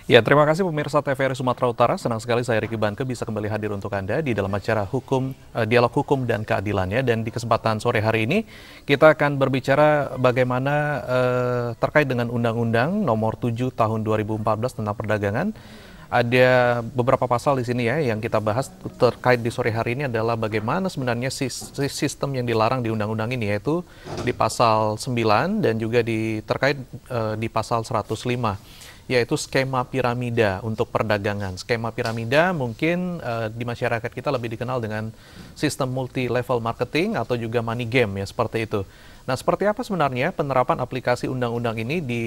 Ya, terima kasih pemirsa TVRI Sumatera Utara. Senang sekali saya Riki Banke bisa kembali hadir untuk Anda di dalam acara Dialog Hukum dan Keadilannya. Dan di kesempatan sore hari ini kita akan berbicara bagaimana terkait dengan Undang-Undang Nomor 7 Tahun 2014 tentang perdagangan. Ada beberapa pasal di sini ya yang kita bahas terkait di sore hari ini adalah bagaimana sebenarnya sistem yang dilarang di undang-undang ini, yaitu di pasal 9 dan juga terkait di pasal 105. Yaitu skema piramida untuk perdagangan. Skema piramida mungkin di masyarakat kita lebih dikenal dengan sistem multi-level marketing atau juga money game ya, seperti itu. Nah, seperti apa sebenarnya penerapan aplikasi undang-undang ini di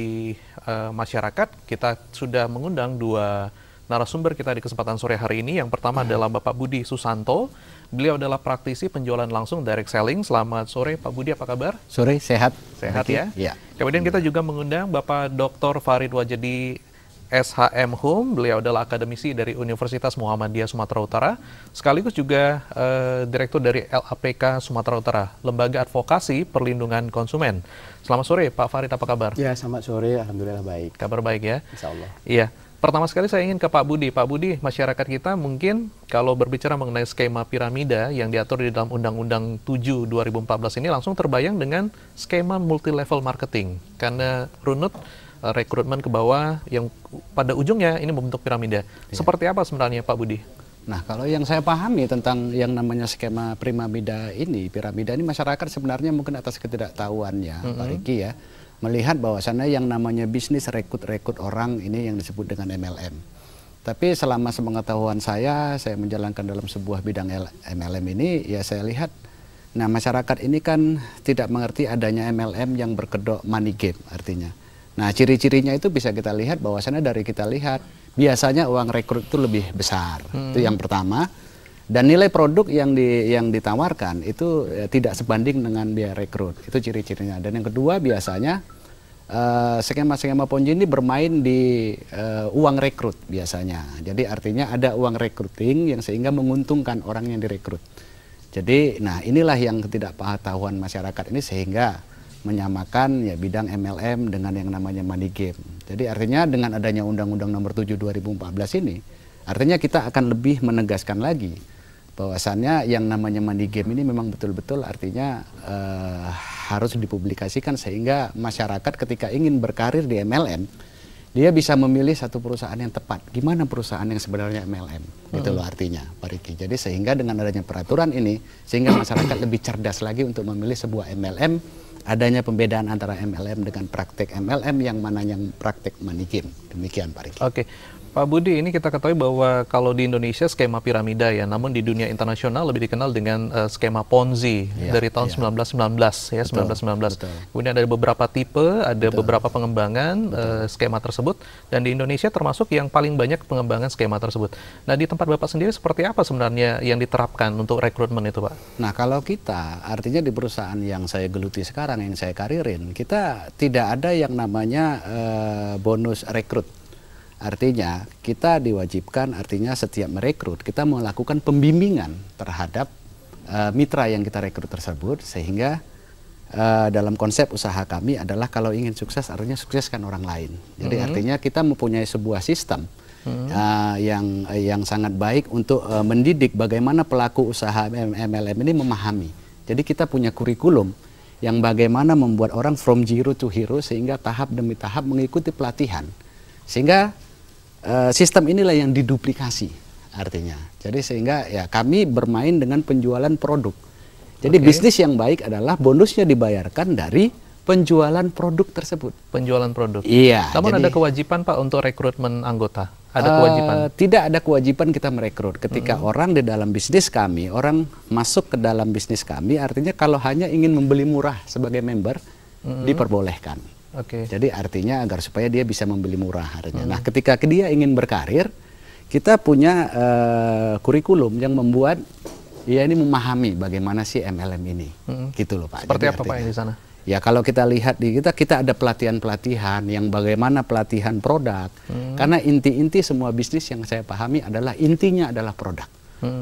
masyarakat? Kita sudah mengundang dua narasumber kita di kesempatan sore hari ini. Yang pertama adalah Bapak Budi Susanto. Beliau adalah praktisi penjualan langsung direct selling. Selamat sore Pak Budi, apa kabar? Sore, sehat. Sehat ya? Ya. Kemudian kita juga mengundang Bapak Dr. Farid Wajedi SHM Hum. Beliau adalah akademisi dari Universitas Muhammadiyah Sumatera Utara, sekaligus juga Direktur dari LAPK Sumatera Utara, Lembaga Advokasi Perlindungan Konsumen. Selamat sore Pak Farid, apa kabar? Ya, selamat sore, alhamdulillah baik. Kabar baik ya? Insya Allah. Iya. Pertama sekali saya ingin ke Pak Budi. Pak Budi, masyarakat kita mungkin kalau berbicara mengenai skema piramida yang diatur di dalam Undang-Undang 7 2014 ini langsung terbayang dengan skema multi-level marketing. Karena runut rekrutmen ke bawah yang pada ujungnya ini membentuk piramida. Seperti apa sebenarnya Pak Budi? Nah, kalau yang saya pahami tentang yang namanya skema piramida ini masyarakat sebenarnya mungkin atas ketidaktahuannya, Pak Riki ya, melihat bahwasannya yang namanya bisnis rekrut orang ini yang disebut dengan MLM. Tapi selama sepengetahuan saya menjalankan dalam sebuah bidang MLM ini, ya saya lihat, nah masyarakat ini kan tidak mengerti adanya MLM yang berkedok money game artinya. Nah, ciri-cirinya itu bisa kita lihat bahwasannya dari kita lihat, biasanya uang rekrut itu lebih besar. Itu yang pertama. Dan nilai produk yang ditawarkan itu tidak sebanding dengan biaya rekrut. Itu ciri-cirinya. Dan yang kedua biasanya skema-skema Ponzi ini bermain di uang rekrut biasanya. Jadi artinya ada uang recruiting yang sehingga menguntungkan orang yang direkrut. Jadi nah inilah yang ketidakpengetahuan masyarakat ini sehingga menyamakan ya bidang MLM dengan yang namanya money game. Jadi artinya dengan adanya Undang-Undang Nomor 7 2014 ini, artinya kita akan lebih menegaskan lagi bahwasannya yang namanya money game ini memang betul-betul artinya harus dipublikasikan sehingga masyarakat ketika ingin berkarir di MLM, dia bisa memilih satu perusahaan yang tepat. Gimana perusahaan yang sebenarnya MLM? Gitu loh artinya, Pak Riki. Jadi sehingga dengan adanya peraturan ini, sehingga masyarakat lebih cerdas lagi untuk memilih sebuah MLM, adanya pembedaan antara MLM dengan praktek MLM yang mana yang praktek money game. Demikian Pak Riki. Oke. Pak Budi, ini kita ketahui bahwa kalau di Indonesia skema piramida ya, namun di dunia internasional lebih dikenal dengan skema Ponzi dari tahun 1919 ya, 1919. Betul. Kemudian ada beberapa tipe, ada beberapa pengembangan skema tersebut, dan di Indonesia termasuk yang paling banyak pengembangan skema tersebut. Nah, di tempat Bapak sendiri seperti apa sebenarnya yang diterapkan untuk rekrutmen itu, Pak? Nah, kalau kita artinya di perusahaan yang saya geluti sekarang, yang saya karirin, kita tidak ada yang namanya bonus rekrut. Artinya kita diwajibkan, artinya setiap merekrut kita melakukan pembimbingan terhadap mitra yang kita rekrut tersebut, sehingga dalam konsep usaha kami adalah kalau ingin sukses artinya sukseskan orang lain. Jadi artinya kita mempunyai sebuah sistem yang sangat baik untuk mendidik bagaimana pelaku usaha MLM ini memahami. Jadi kita punya kurikulum yang bagaimana membuat orang from zero to hero sehingga tahap demi tahap mengikuti pelatihan. Sehingga sistem inilah yang diduplikasi artinya. Jadi sehingga ya kami bermain dengan penjualan produk. Jadi bisnis yang baik adalah bonusnya dibayarkan dari penjualan produk tersebut. Penjualan produk. Iya. Namun jadi, ada kewajiban Pak untuk rekrutmen anggota? Ada kewajiban? Tidak ada kewajiban kita merekrut. Ketika orang di dalam bisnis kami, orang masuk ke dalam bisnis kami, artinya kalau hanya ingin membeli murah sebagai member, diperbolehkan. Jadi artinya agar supaya dia bisa membeli murah harganya. Nah, ketika dia ingin berkarir, kita punya kurikulum yang membuat ya ini memahami bagaimana sih MLM ini. Gitu loh Pak. Seperti jadi apa Pak yang di sana? Ya kalau kita lihat di kita ada pelatihan-pelatihan yang bagaimana pelatihan produk. Karena inti-inti semua bisnis yang saya pahami adalah intinya adalah produk.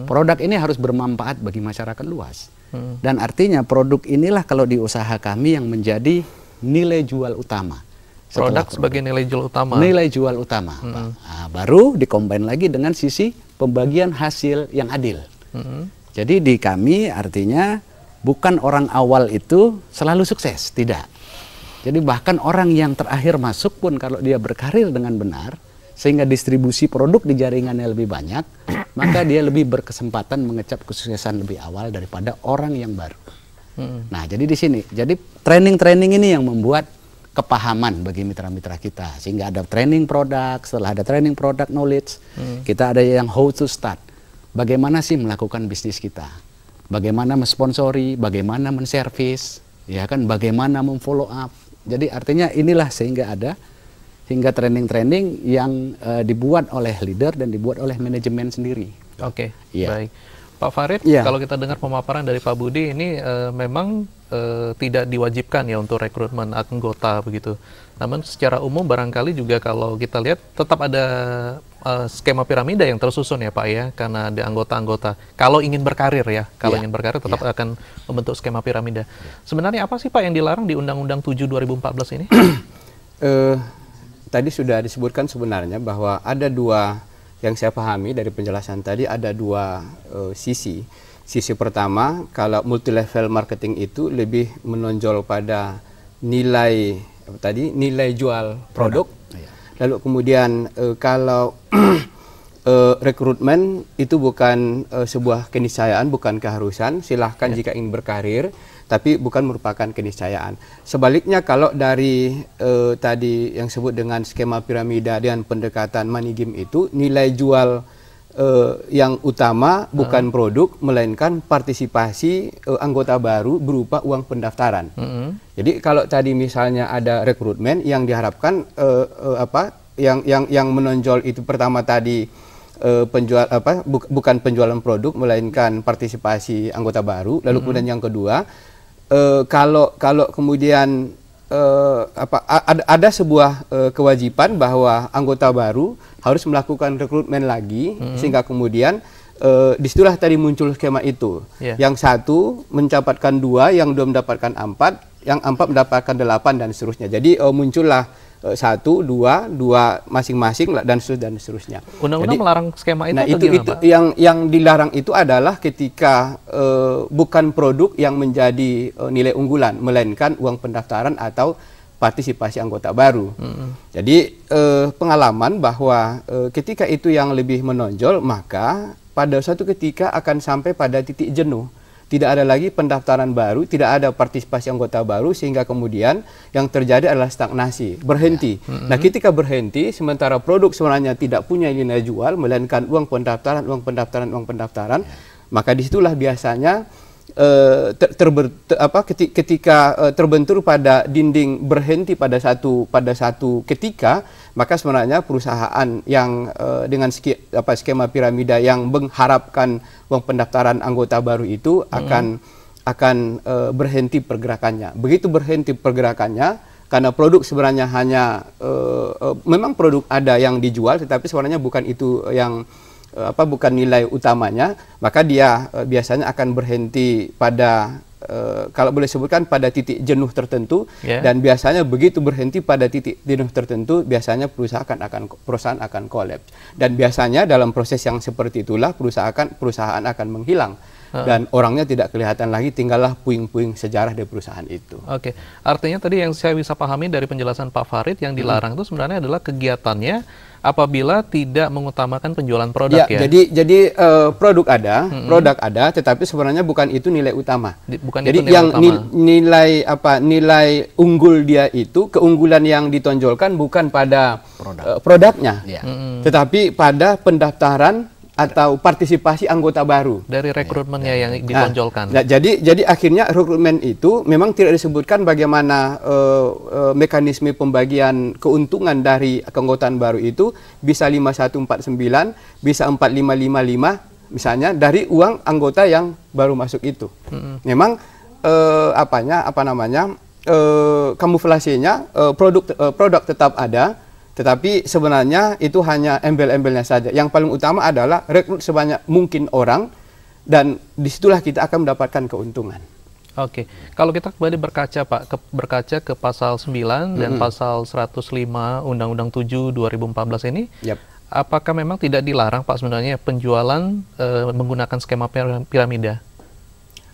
Produk ini harus bermanfaat bagi masyarakat luas. Dan artinya produk inilah kalau di usaha kami yang menjadi nilai jual utama. Produk sebagai nilai jual utama. Nilai jual utama, Pak. Nah, baru dikombin lagi dengan sisi pembagian hasil yang adil. Jadi di kami artinya bukan orang awal itu selalu sukses, tidak. Jadi bahkan orang yang terakhir masuk pun kalau dia berkarir dengan benar, sehingga distribusi produk di jaringannya lebih banyak, maka dia lebih berkesempatan mengecap kesuksesan lebih awal daripada orang yang baru. Nah, jadi di sini, jadi training-training ini yang membuat kepahaman bagi mitra-mitra kita, sehingga ada training produk, setelah ada training product knowledge, kita ada yang how to start. Bagaimana sih melakukan bisnis kita? Bagaimana mensponsori, bagaimana menservis, ya kan, bagaimana memfollow up. Jadi artinya inilah sehingga ada hingga training-training yang dibuat oleh leader dan dibuat oleh manajemen sendiri. Oke, Ya. baik. Pak Farid, kalau kita dengar pemaparan dari Pak Budi ini memang tidak diwajibkan ya untuk rekrutmen anggota begitu. Namun secara umum barangkali juga kalau kita lihat tetap ada skema piramida yang tersusun ya Pak ya, karena ada anggota-anggota. Kalau ingin berkarir ya, ingin berkarir tetap akan membentuk skema piramida. Sebenarnya apa sih Pak yang dilarang di Undang-Undang 7 2014 ini? Tadi sudah disebutkan sebenarnya bahwa ada dua, yang saya pahami dari penjelasan tadi, ada dua sisi. Sisi pertama, kalau multi level marketing itu lebih menonjol pada nilai nilai jual produk. Lalu kemudian kalau rekrutmen itu bukan sebuah keniscayaan, bukan keharusan, silahkan jika ingin berkarir, tapi bukan merupakan keniscayaan. Sebaliknya kalau dari tadi yang sebut dengan skema piramida dan pendekatan money game itu, nilai jual yang utama bukan produk, melainkan partisipasi anggota baru berupa uang pendaftaran. Jadi kalau tadi misalnya ada rekrutmen yang diharapkan yang menonjol itu pertama tadi bukan penjualan produk, melainkan partisipasi anggota baru. Lalu kemudian yang kedua, kalau kemudian ada sebuah kewajiban bahwa anggota baru harus melakukan rekrutmen lagi, sehingga kemudian disitulah tadi muncul skema itu. Yang satu mendapatkan 2, yang 2 mendapatkan 4, yang 4 mendapatkan 8 dan seterusnya. Jadi muncullah 1, 2 masing-masing dan seterusnya. Undang-undang melarang skema itu. Nah, itu yang dilarang itu adalah ketika bukan produk yang menjadi nilai unggulan, melainkan uang pendaftaran atau partisipasi anggota baru. Jadi pengalaman bahwa ketika itu yang lebih menonjol, maka pada suatu ketika akan sampai pada titik jenuh. Tidak ada lagi pendaftaran baru, tidak ada partisipasi anggota baru, sehingga kemudian yang terjadi adalah stagnasi, berhenti. Nah, ketika berhenti, sementara produk sebenarnya tidak punya nilai jual, melainkan uang pendaftaran, maka disitulah biasanya ketika terbentur pada dinding berhenti pada satu ketika, maka sebenarnya perusahaan yang dengan skema piramida yang mengharapkan uang pendaftaran anggota baru itu akan berhenti pergerakannya. Begitu berhenti pergerakannya, karena produk sebenarnya hanya memang produk ada yang dijual, tetapi sebenarnya bukan itu yang bukan nilai utamanya, maka dia biasanya akan berhenti pada kalau boleh sebutkan pada titik jenuh tertentu, dan biasanya begitu berhenti pada titik jenuh tertentu, biasanya perusahaan akan kolaps, dan biasanya dalam proses yang seperti itulah perusahaan akan menghilang. Dan orangnya tidak kelihatan lagi, tinggallah puing-puing sejarah dari perusahaan itu. Oke, artinya tadi yang saya bisa pahami dari penjelasan Pak Farid, yang dilarang itu sebenarnya adalah kegiatannya apabila tidak mengutamakan penjualan produk ya. Jadi produk ada, tetapi sebenarnya bukan itu nilai utama. Jadi yang nilai unggul dia itu, keunggulan yang ditonjolkan bukan pada produknya, tetapi pada pendaftaran atau partisipasi anggota baru dari rekrutmennya yang ditonjolkan. Nah, jadi akhirnya rekrutmen itu memang tidak disebutkan bagaimana mekanisme pembagian keuntungan dari keanggotaan baru itu, bisa 5149, bisa 4555 misalnya dari uang anggota yang baru masuk itu. Memang kamuflasenya produk tetap ada, tetapi sebenarnya itu hanya embel-embelnya saja. Yang paling utama adalah rekrut sebanyak mungkin orang, dan disitulah kita akan mendapatkan keuntungan. Oke, kalau kita kembali berkaca Pak, berkaca ke pasal 9 dan pasal 105 Undang-Undang 7 2014 ini, apakah memang tidak dilarang Pak sebenarnya penjualan menggunakan skema piramida?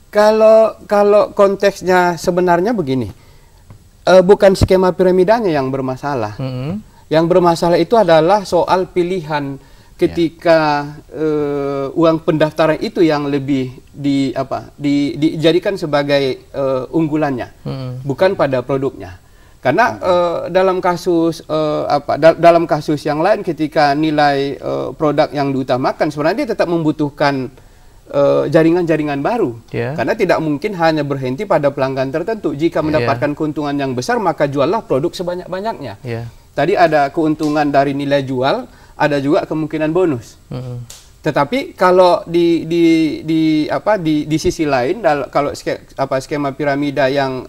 Kalau konteksnya sebenarnya begini, bukan skema piramidanya yang bermasalah. Yang bermasalah itu adalah soal pilihan ketika uang pendaftaran itu yang lebih dijadikan sebagai unggulannya, bukan pada produknya. Karena dalam kasus dalam kasus yang lain ketika nilai produk yang diutamakan, sebenarnya dia tetap membutuhkan jaringan-jaringan baru, karena tidak mungkin hanya berhenti pada pelanggan tertentu. Jika mendapatkan keuntungan yang besar, maka juallah produk sebanyak-banyaknya. Tadi ada keuntungan dari nilai jual, ada juga kemungkinan bonus. Tetapi kalau di sisi lain, kalau skema piramida yang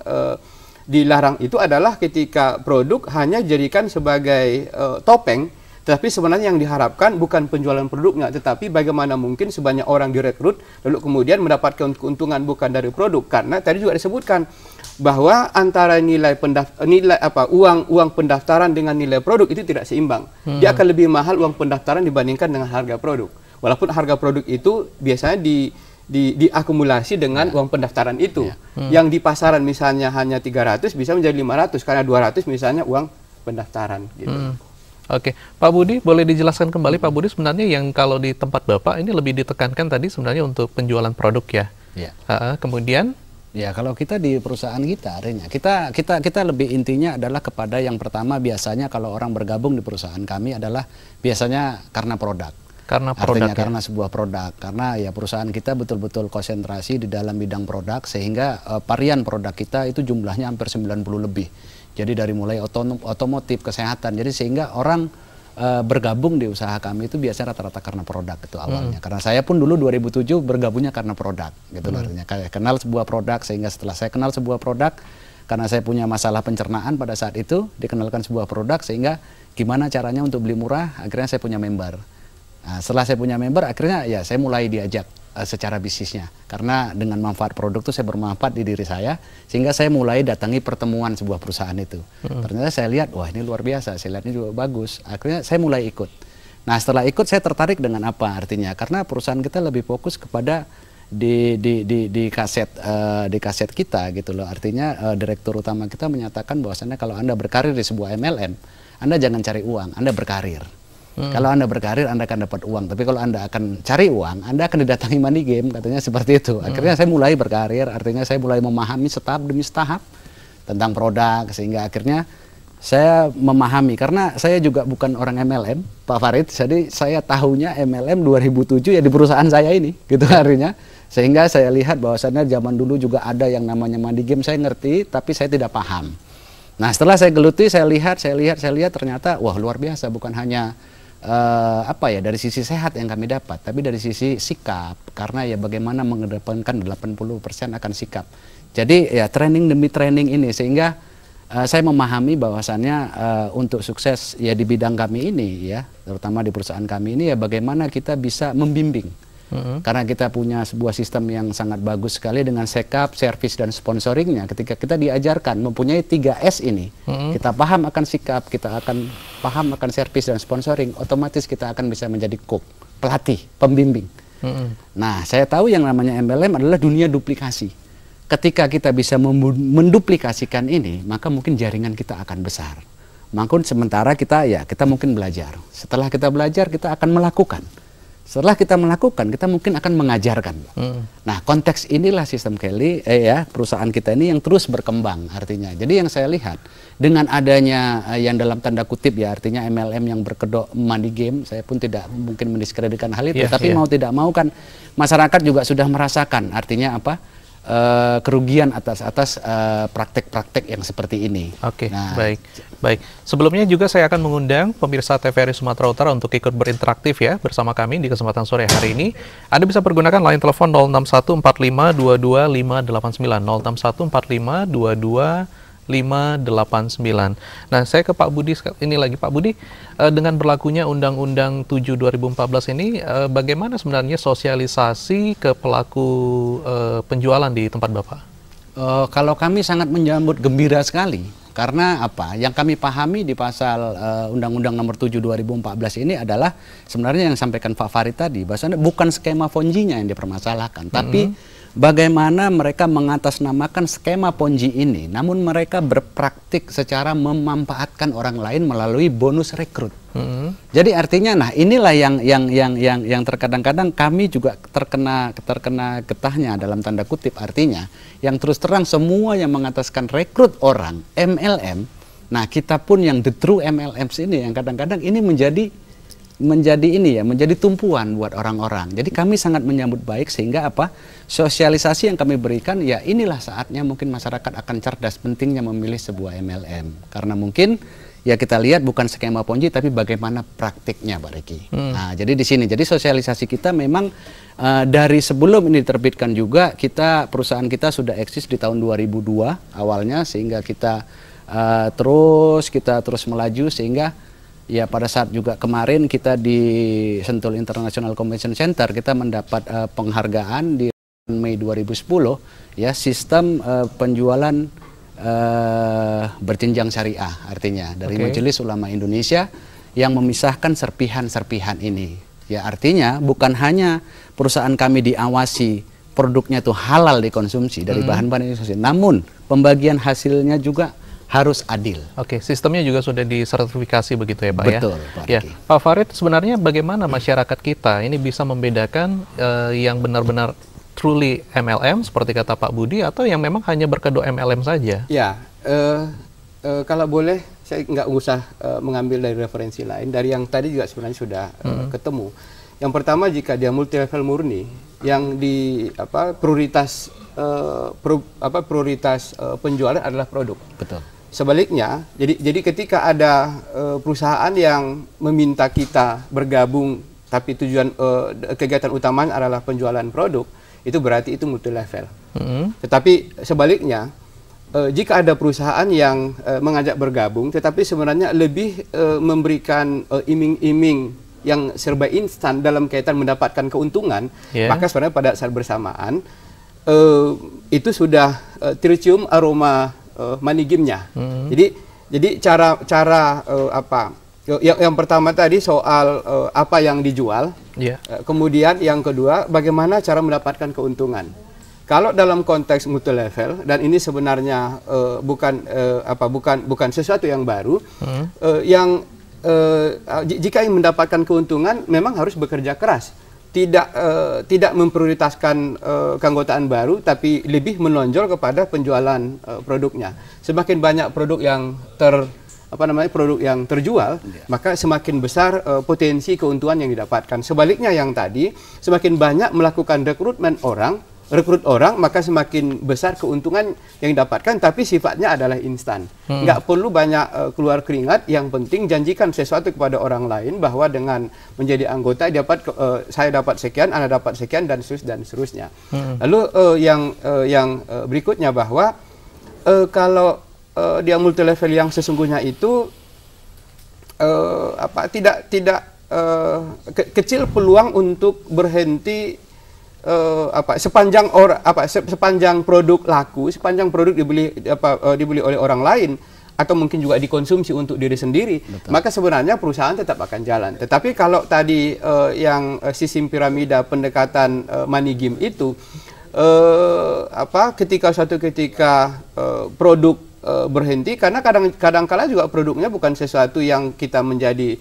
dilarang itu adalah ketika produk hanya dijadikan sebagai topeng. Tetapi sebenarnya yang diharapkan bukan penjualan produknya, tetapi bagaimana mungkin sebanyak orang direkrut, lalu kemudian mendapatkan keuntungan bukan dari produk. Karena tadi juga disebutkan bahwa antara uang pendaftaran dengan nilai produk itu tidak seimbang. Dia akan lebih mahal uang pendaftaran dibandingkan dengan harga produk. Walaupun harga produk itu biasanya diakumulasi dengan uang pendaftaran itu. Yang di pasaran misalnya hanya 300 bisa menjadi 500 karena 200 misalnya uang pendaftaran gitu. Oke, Pak Budi, boleh dijelaskan kembali Pak Budi, sebenarnya yang kalau di tempat Bapak ini lebih ditekankan tadi sebenarnya untuk penjualan produk ya? Kemudian? Ya, kalau kita di perusahaan kita, artinya kita lebih intinya adalah kepada yang pertama, biasanya kalau orang bergabung di perusahaan kami adalah biasanya karena produk. Artinya karena sebuah produk, karena ya perusahaan kita betul-betul konsentrasi di dalam bidang produk, sehingga varian produk kita itu jumlahnya hampir 90 lebih. Jadi dari mulai otomotif, kesehatan, jadi sehingga orang bergabung di usaha kami itu biasanya rata-rata karena produk itu awalnya. Karena saya pun dulu 2007 bergabungnya karena produk, gitu artinya. Kayak kenal sebuah produk, sehingga setelah saya kenal sebuah produk, karena saya punya masalah pencernaan pada saat itu, dikenalkan sebuah produk, sehingga gimana caranya untuk beli murah, akhirnya saya punya member. Nah, setelah saya punya member, akhirnya ya saya mulai diajak secara bisnisnya, karena dengan manfaat produk itu saya bermanfaat di diri saya, sehingga saya mulai datangi pertemuan sebuah perusahaan itu. Ternyata saya lihat, wah ini luar biasa, saya lihat ini juga bagus, akhirnya saya mulai ikut. Nah setelah ikut saya tertarik dengan apa artinya, karena perusahaan kita lebih fokus kepada di kaset kita gitu loh, artinya direktur utama kita menyatakan bahwasannya kalau Anda berkarir di sebuah MLM, Anda jangan cari uang, Anda berkarir. Kalau Anda berkarir, Anda akan dapat uang. Tapi kalau Anda akan cari uang, Anda akan didatangi money game, katanya seperti itu. Akhirnya saya mulai berkarir, artinya saya mulai memahami tahap demi tahap tentang produk, sehingga akhirnya saya memahami. Karena saya juga bukan orang MLM, Pak Farid, jadi saya tahunya MLM 2007 ya di perusahaan saya ini, gitu artinya. Sehingga saya lihat bahwasannya zaman dulu juga ada yang namanya money game, saya ngerti, tapi saya tidak paham. Nah setelah saya geluti, saya lihat, ternyata wah luar biasa, bukan hanya dari sisi sehat yang kami dapat, tapi dari sisi sikap, karena ya bagaimana mengedepankan 80% akan sikap. Jadi ya training demi training ini, sehingga saya memahami bahwasannya untuk sukses ya di bidang kami ini ya, terutama di perusahaan kami ini ya, bagaimana kita bisa membimbing. Karena kita punya sebuah sistem yang sangat bagus sekali dengan sekap, servis, dan sponsoringnya. Ketika kita diajarkan mempunyai 3S ini, kita paham akan sikap, kita akan paham akan servis dan sponsoring, otomatis kita akan bisa menjadi coach, pelatih, pembimbing. Nah, saya tahu yang namanya MLM adalah dunia duplikasi. Ketika kita bisa menduplikasikan ini, maka mungkin jaringan kita akan besar. Maka sementara kita mungkin belajar. Setelah kita belajar, kita akan melakukan. Setelah kita melakukan, kita mungkin akan mengajarkan. Nah, konteks inilah sistem Kelly, perusahaan kita ini yang terus berkembang artinya. Jadi yang saya lihat, dengan adanya yang dalam tanda kutip ya, artinya MLM yang berkedok money game, saya pun tidak mungkin mendiskreditkan hal itu. Tapi mau tidak mau kan, masyarakat juga sudah merasakan artinya apa? Kerugian atas praktek-praktek yang seperti ini. Oke, baik. Sebelumnya juga saya akan mengundang pemirsa TVRI Sumatera Utara untuk ikut berinteraktif ya bersama kami di kesempatan sore hari ini. Anda bisa pergunakan line telepon 06145225589, 06145225589. Nah, saya ke Pak Budi ini lagi. Pak Budi, dengan berlakunya Undang-Undang 7 2014 ini, bagaimana sebenarnya sosialisasi ke pelaku penjualan di tempat Bapak? Kalau kami sangat menyambut gembira sekali, karena apa? Yang kami pahami di pasal Undang-Undang Nomor 7 2014 ini adalah sebenarnya yang sampaikan Pak Farid tadi, bahwasanya bukan skema Ponzi-nya yang dipermasalahkan, tapi bagaimana mereka mengatasnamakan skema Ponzi ini, namun mereka berpraktik secara memanfaatkan orang lain melalui bonus rekrut. Jadi artinya, nah inilah yang terkadang-kadang kami juga terkena getahnya dalam tanda kutip, artinya yang terus terang semua yang mengataskan rekrut orang MLM, nah kita pun yang the true MLMs ini yang kadang-kadang ini menjadi tumpuan buat orang-orang. Jadi kami sangat menyambut baik, sehingga apa, sosialisasi yang kami berikan, ya inilah saatnya mungkin masyarakat akan cerdas pentingnya memilih sebuah MLM, karena mungkin ya kita lihat bukan skema Ponzi tapi bagaimana praktiknya, Pak Riki. Nah, jadi di sini, jadi sosialisasi kita memang dari sebelum ini diterbitkan juga, perusahaan kita sudah eksis di tahun 2002 awalnya, sehingga kita terus melaju, sehingga ya pada saat juga kemarin kita di Sentul International Convention Center kita mendapat penghargaan di Mei 2010 ya, sistem penjualan berjenjang syariah, artinya dari Majelis Ulama Indonesia yang memisahkan serpihan-serpihan ini. Ya artinya bukan hanya perusahaan kami diawasi produknya itu halal dikonsumsi dari bahan-bahan Indonesia, namun pembagian hasilnya juga harus adil. Oke, sistemnya juga sudah disertifikasi begitu ya Pak? Betul, ya? Pak Ya, Riki. Pak Farid, sebenarnya bagaimana masyarakat kita ini bisa membedakan yang benar-benar truly MLM seperti kata Pak Budi, atau yang memang hanya berkedok MLM saja? Ya, kalau boleh saya nggak usah mengambil dari referensi lain, dari yang tadi juga sebenarnya sudah ketemu. Yang pertama, jika dia multi level murni, yang di prioritas penjualan adalah produk. Betul. Sebaliknya, jadi ketika ada perusahaan yang meminta kita bergabung, tapi tujuan kegiatan utamanya adalah penjualan produk, itu berarti itu multi level. Tetapi sebaliknya, jika ada perusahaan yang mengajak bergabung, tetapi sebenarnya lebih memberikan iming-iming yang serba instan dalam kaitan mendapatkan keuntungan, maka sebenarnya pada saat bersamaan itu sudah tercium aroma money game-nya. Jadi cara yang pertama tadi soal apa yang dijual, kemudian yang kedua bagaimana cara mendapatkan keuntungan. Kalau dalam konteks multi level, dan ini sebenarnya bukan sesuatu yang baru, jika ingin mendapatkan keuntungan memang harus bekerja keras, tidak memprioritaskan keanggotaan baru, tapi lebih menonjol kepada penjualan produknya. Semakin banyak produk yang produk yang terjual, maka semakin besar potensi keuntungan yang didapatkan. Sebaliknya yang tadi, semakin banyak melakukan rekrut orang, maka semakin besar keuntungan yang didapatkan, tapi sifatnya adalah instan. Nggak perlu banyak keluar keringat, yang penting janjikan sesuatu kepada orang lain, bahwa dengan menjadi anggota saya dapat sekian, Anda dapat sekian, dan seterusnya. Lalu yang berikutnya, bahwa kalau dia multi level yang sesungguhnya itu kecil peluang untuk berhenti sepanjang produk laku, sepanjang produk dibeli oleh orang lain, atau mungkin juga dikonsumsi untuk diri sendiri. Betul. Maka sebenarnya perusahaan tetap akan jalan. Tetapi kalau tadi yang sistem piramida pendekatan money game itu, ketika produk berhenti, karena kadang-kala juga produknya bukan sesuatu yang kita menjadi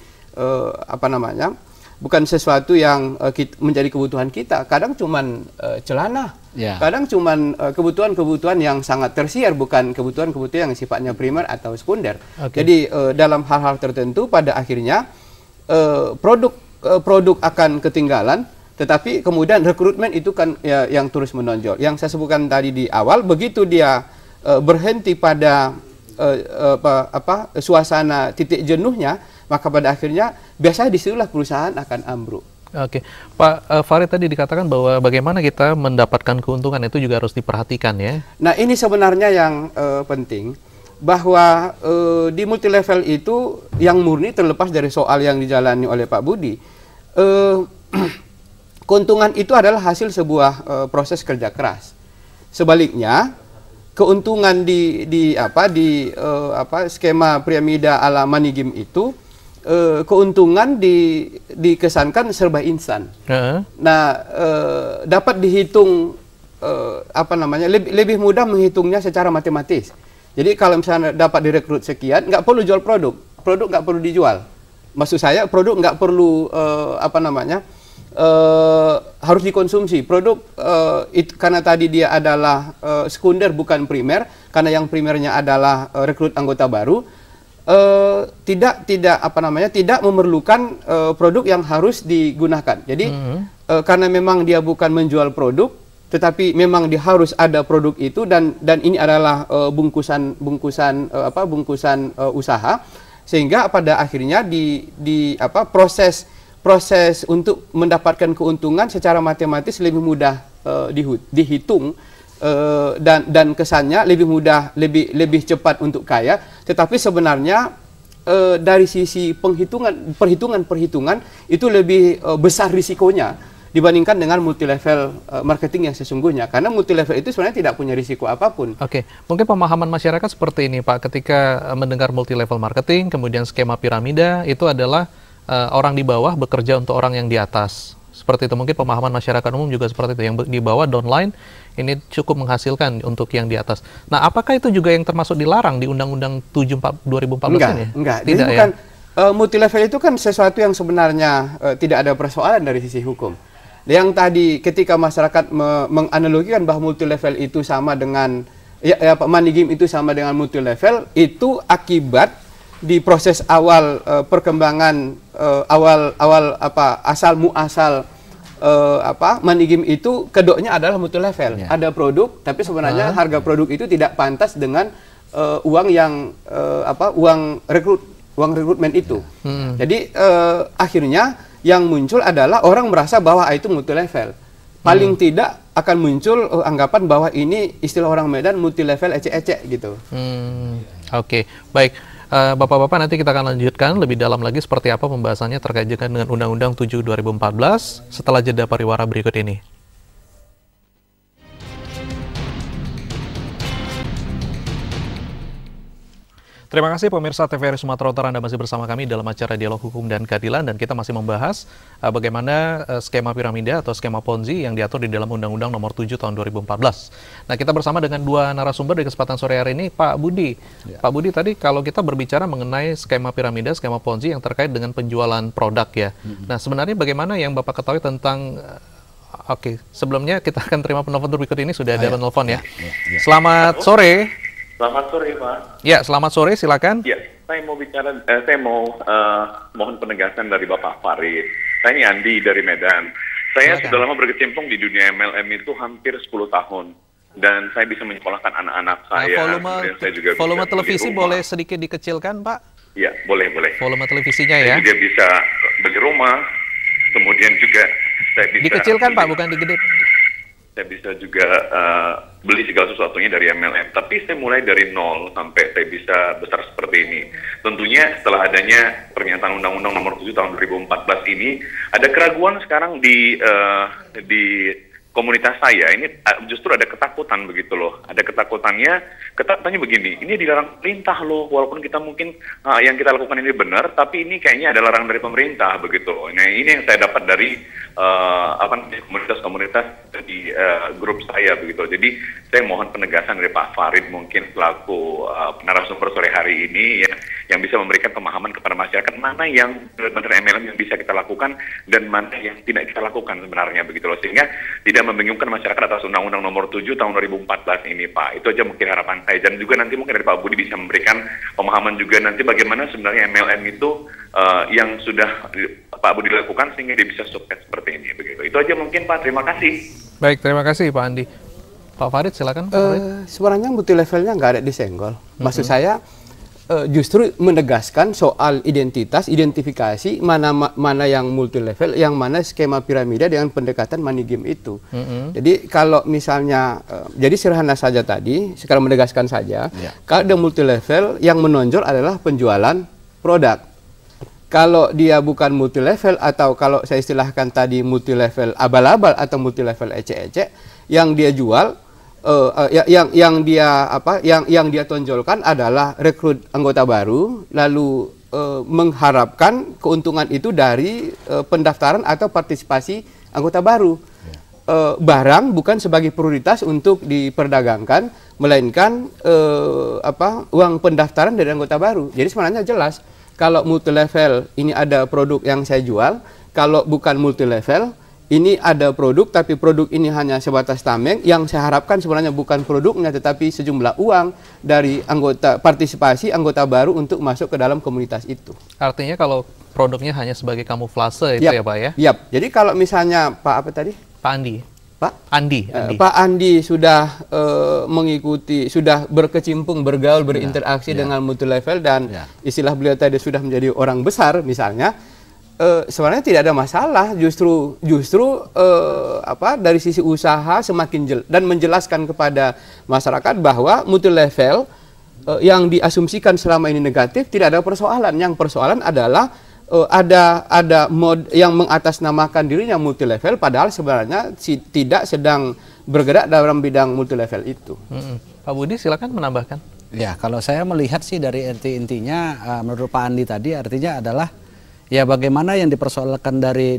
bukan sesuatu yang menjadi kebutuhan kita. Kadang cuman celana, kadang cuman kebutuhan-kebutuhan yang sangat tersier, bukan kebutuhan-kebutuhan yang sifatnya primer atau sekunder. Jadi dalam hal-hal tertentu pada akhirnya produk akan ketinggalan, tetapi kemudian rekrutmen itu kan yang terus menonjol. Yang saya sebutkan tadi di awal, begitu dia berhenti pada suasana titik jenuhnya, maka pada akhirnya biasanya disitulah perusahaan akan ambruk. Oke, Pak Farid tadi dikatakan bahwa bagaimana kita mendapatkan keuntungan itu juga harus diperhatikan ya. Nah, ini sebenarnya yang penting, bahwa di multi level itu yang murni, terlepas dari soal yang dijalani oleh Pak Budi, keuntungan itu adalah hasil sebuah proses kerja keras. Sebaliknya, keuntungan di skema piramida ala money game itu, keuntungan dikesankan serba instan. Nah, dapat dihitung lebih mudah menghitungnya secara matematis. Jadi kalau misalnya dapat direkrut sekian, nggak perlu jual produk nggak perlu dijual. Maksud saya produk nggak perlu harus dikonsumsi. Produk karena tadi dia adalah sekunder bukan primer, karena yang primernya adalah rekrut anggota baru, tidak memerlukan produk yang harus digunakan. Jadi karena memang dia bukan menjual produk, tetapi memang dia harus ada produk itu, dan ini adalah bungkusan usaha, sehingga pada akhirnya proses untuk mendapatkan keuntungan secara matematis lebih mudah dihitung, dan kesannya lebih mudah, lebih cepat untuk kaya. Tetapi sebenarnya dari sisi perhitungan itu lebih besar risikonya dibandingkan dengan multi-level marketing yang sesungguhnya, karena multi-level itu sebenarnya tidak punya risiko apapun. Oke, mungkin pemahaman masyarakat seperti ini, Pak, ketika mendengar multi-level marketing, kemudian skema piramida, itu adalah orang di bawah bekerja untuk orang yang di atas. Seperti itu, mungkin pemahaman masyarakat umum juga seperti itu. Yang di bawah downline ini cukup menghasilkan untuk yang di atas. Nah, apakah itu juga yang termasuk dilarang di Undang-Undang 7 2014 ini? Enggak. Tidak, jadi bukan, multi-level itu kan sesuatu yang sebenarnya tidak ada persoalan dari sisi hukum. Yang tadi ketika masyarakat menganalogikan bahwa multi-level itu sama dengan money game itu sama dengan multi-level, itu akibat di proses awal perkembangan asal muasal money game itu, kedoknya adalah multi-level. Ada produk, tapi sebenarnya harga produk itu tidak pantas dengan uang rekrutmen itu. Jadi akhirnya yang muncul adalah orang merasa bahwa itu multi-level. Paling tidak akan muncul anggapan bahwa ini istilah orang Medan multi-level ecek-ecek gitu. Oke, baik. Bapak-bapak, nanti kita akan lanjutkan lebih dalam lagi seperti apa pembahasannya terkait dengan Undang-Undang 7 2014 setelah jeda pariwara berikut ini. Terima kasih pemirsa TVRI Sumatera Utara, Anda masih bersama kami dalam acara Dialog Hukum dan Keadilan, dan kita masih membahas bagaimana skema piramida atau skema Ponzi yang diatur di dalam Undang-Undang Nomor 7 Tahun 2014. Nah, kita bersama dengan dua narasumber di kesempatan sore hari ini, Pak Budi. Ya. Pak Budi, tadi kalau kita berbicara mengenai skema piramida, skema Ponzi yang terkait dengan penjualan produk ya. Nah, sebenarnya bagaimana yang Bapak ketahui tentang Oke, sebelumnya kita akan terima penelpon berikut ini, sudah ada penelpon ya. Selamat sore. Selamat sore, Pak. Ya, selamat sore, silakan. Ya, saya mau bicara, mohon penegasan dari Bapak Farid. Saya ini Andi dari Medan. Saya sudah lama berkecimpung di dunia MLM itu hampir 10 tahun. Dan saya bisa menyekolahkan anak-anak saya. Volume televisi boleh sedikit dikecilkan, Pak? Ya, boleh. Volume televisinya ya. Dia bisa beli rumah, kemudian juga saya bisa... Dikecilkan, Pak, bukan digede. Saya bisa juga beli segala sesuatunya dari MLM. Tapi saya mulai dari nol sampai saya bisa besar seperti ini. Tentunya setelah adanya pernyataan Undang-Undang Nomor 7 Tahun 2014 ini, ada keraguan sekarang di komunitas saya. Ini justru ada ketakutan begitu loh. Ada ketakutannya begini, ini dilarang pemerintah loh. Walaupun kita mungkin yang kita lakukan ini benar, tapi ini kayaknya ada larangan dari pemerintah begitu loh. Nah, ini yang saya dapat dari komunitas-komunitas di grup saya begitu. Jadi saya mohon penegasan dari Pak Farid mungkin selaku narasumber sore hari ini ya, yang bisa memberikan pemahaman kepada masyarakat mana yang benar-benar MLM yang bisa kita lakukan dan mana yang tidak kita lakukan sebenarnya begitu loh, sehingga tidak membingungkan masyarakat atas Undang-Undang Nomor 7 Tahun 2014 ini, Pak. Itu aja mungkin harapan saya, dan juga nanti mungkin dari Pak Budi bisa memberikan pemahaman juga nanti bagaimana sebenarnya MLM itu yang sudah Pak Budi lakukan sehingga dia bisa sukses seperti ini begitu. Itu aja mungkin, Pak. Terima kasih. Baik, terima kasih Pak Andi. Pak Farid, silakan. Sebenarnya multi levelnya nggak ada disenggol. Maksud saya justru menegaskan soal identifikasi mana yang multi level, yang mana skema piramida dengan pendekatan money game itu. Jadi kalau misalnya, jadi sederhana saja tadi, sekarang menegaskan saja, kalau ada multi level yang menonjol adalah penjualan produk. Kalau dia bukan multi level, atau kalau saya istilahkan tadi multi level abal-abal atau multi level ecek-ecek, yang dia jual yang dia tonjolkan adalah rekrut anggota baru, lalu mengharapkan keuntungan itu dari pendaftaran atau partisipasi anggota baru. Barang bukan sebagai prioritas untuk diperdagangkan, melainkan uang pendaftaran dari anggota baru. Jadi sebenarnya jelas kalau multi level ini ada produk yang saya jual, kalau bukan multi level ini ada produk, tapi produk ini hanya sebatas tameng. Yang saya harapkan sebenarnya bukan produknya, tetapi sejumlah uang dari partisipasi anggota baru untuk masuk ke dalam komunitas itu. Artinya kalau produknya hanya sebagai kamuflase itu ya Pak ya? Yap. Jadi kalau misalnya Pak apa tadi? Pak Andi. Pak? Andi. Pak Andi sudah mengikuti, sudah berkecimpung, bergaul, berinteraksi dengan multi level dan istilah beliau tadi sudah menjadi orang besar misalnya. Sebenarnya tidak ada masalah, justru dari sisi usaha semakin dan menjelaskan kepada masyarakat bahwa multi level yang diasumsikan selama ini negatif tidak ada persoalan. Yang persoalan adalah ada mod yang mengatasnamakan dirinya multi level padahal sebenarnya tidak sedang bergerak dalam bidang multi level itu. Pak Budi silakan menambahkan. Ya, kalau saya melihat sih dari intinya menurut Pak Andi tadi artinya adalah ya bagaimana yang dipersoalkan dari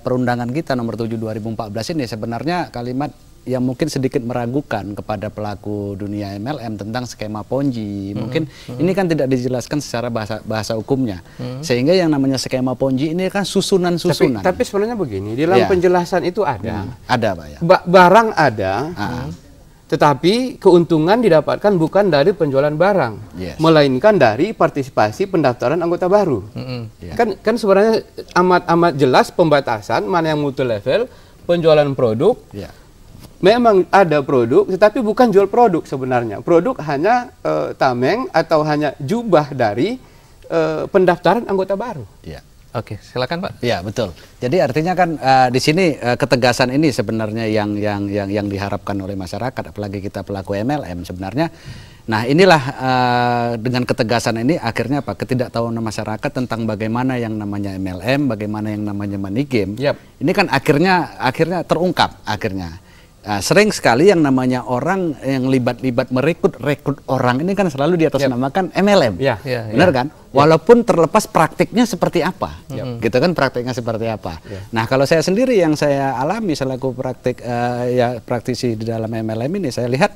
perundangan kita nomor 7 2014 ini sebenarnya kalimat yang mungkin sedikit meragukan kepada pelaku dunia MLM tentang skema Ponzi. Mungkin ini kan tidak dijelaskan secara bahasa hukumnya. Sehingga yang namanya skema Ponzi ini kan susunan-susunan. Tapi sebenarnya begini, di dalam penjelasan itu ada. Ada, Pak ya. Barang ada. Tetapi keuntungan didapatkan bukan dari penjualan barang, melainkan dari partisipasi pendaftaran anggota baru. Kan sebenarnya amat jelas pembatasan mana yang multi level, penjualan produk. Memang ada produk, tetapi bukan jual produk sebenarnya. Produk hanya tameng atau hanya jubah dari pendaftaran anggota baru. Oke, silakan Pak. Ya, betul. Jadi artinya kan di sini ketegasan ini sebenarnya yang diharapkan oleh masyarakat, apalagi kita pelaku MLM sebenarnya. Nah, inilah dengan ketegasan ini akhirnya apa? Ketidaktahuan masyarakat tentang bagaimana yang namanya MLM, bagaimana yang namanya money game. Ini kan akhirnya terungkap akhirnya. Sering sekali yang namanya orang yang libat-libat merekrut orang ini kan selalu di atas namakan MLM, benar kan? Walaupun terlepas praktiknya seperti apa, gitu kan praktiknya seperti apa. Nah kalau saya sendiri yang saya alami selaku praktisi di dalam MLM ini, saya lihat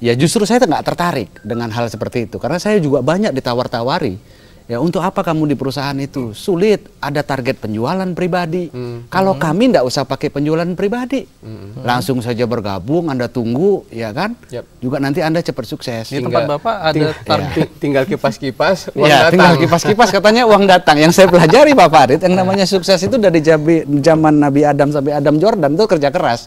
ya justru saya nggak tertarik dengan hal seperti itu karena saya juga banyak ditawar-tawari. Ya untuk apa kamu di perusahaan itu? Sulit, ada target penjualan pribadi. Kalau kami nggak usah pakai penjualan pribadi. Langsung saja bergabung, Anda tunggu, ya kan? Juga nanti Anda cepat sukses. Di tempat Bapak ada target. Tinggal kipas-kipas, uang datang. Tinggal kipas-kipas katanya uang datang. Yang saya pelajari Pak Farid, yang namanya sukses itu dari zaman Nabi Adam sampai Adam Jordan itu kerja keras.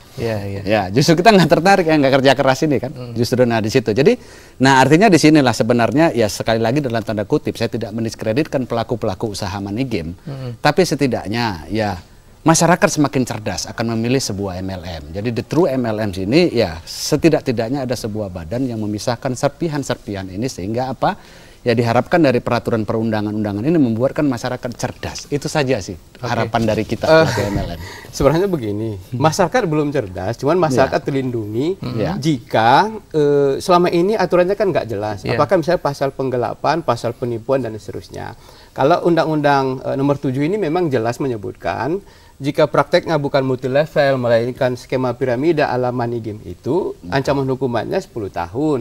Ya, justru kita nggak tertarik yang nggak kerja keras ini kan. Justru di situ. Jadi, artinya di sinilah sebenarnya ya sekali lagi dalam tanda kutip saya tidak diskreditkan pelaku-pelaku usaha money game, tapi setidaknya ya masyarakat semakin cerdas akan memilih sebuah MLM. Jadi the true MLM ini ya setidak-tidaknya ada sebuah badan yang memisahkan serpihan-serpihan ini sehingga apa? Ya diharapkan dari peraturan perundangan-undangan ini membuatkan masyarakat cerdas. Itu saja sih harapan dari kita pelaku MLM. Sebenarnya begini, masyarakat belum cerdas, cuman masyarakat terlindungi jika selama ini aturannya kan nggak jelas. Apakah misalnya pasal penggelapan, pasal penipuan dan seterusnya. Kalau Undang-Undang Nomor 7 ini memang jelas menyebutkan jika prakteknya bukan multi level melainkan skema piramida ala money game itu ancaman hukumannya 10 tahun.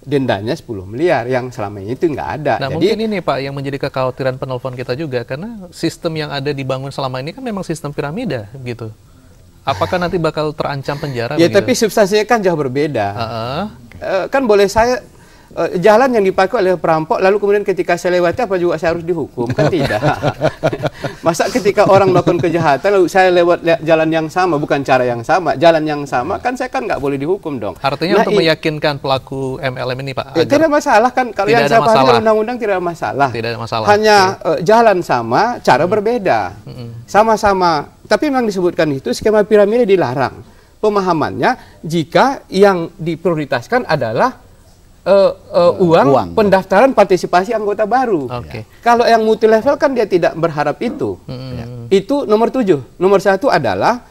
Dendanya 10 miliar yang selama ini itu nggak ada. Nah, mungkin ini Pak yang menjadi kekhawatiran penelpon kita juga karena sistem yang ada dibangun selama ini kan memang sistem piramida gitu. Apakah nanti bakal terancam penjara? Ya, tapi substansinya kan jauh berbeda. Kan boleh saya jalan yang dipakai oleh perampok lalu kemudian ketika saya lewati apa juga saya harus dihukum? Kan tidak. Masa ketika orang melakukan kejahatan lalu saya lewat jalan yang sama, bukan cara yang sama, jalan yang sama, kan saya kan nggak boleh dihukum dong. Artinya untuk meyakinkan pelaku MLM ini Pak? Tidak masalah kan, kalau yang saya pahami undang-undang tidak ada masalah. Tidak ada masalah. Hanya jalan sama, cara berbeda. Sama-sama, tapi memang disebutkan itu skema piramida dilarang. Pemahamannya jika yang diprioritaskan adalah uang pendaftaran partisipasi anggota baru. Kalau yang multi level kan dia tidak berharap itu. Itu nomor 7. Nomor 1 adalah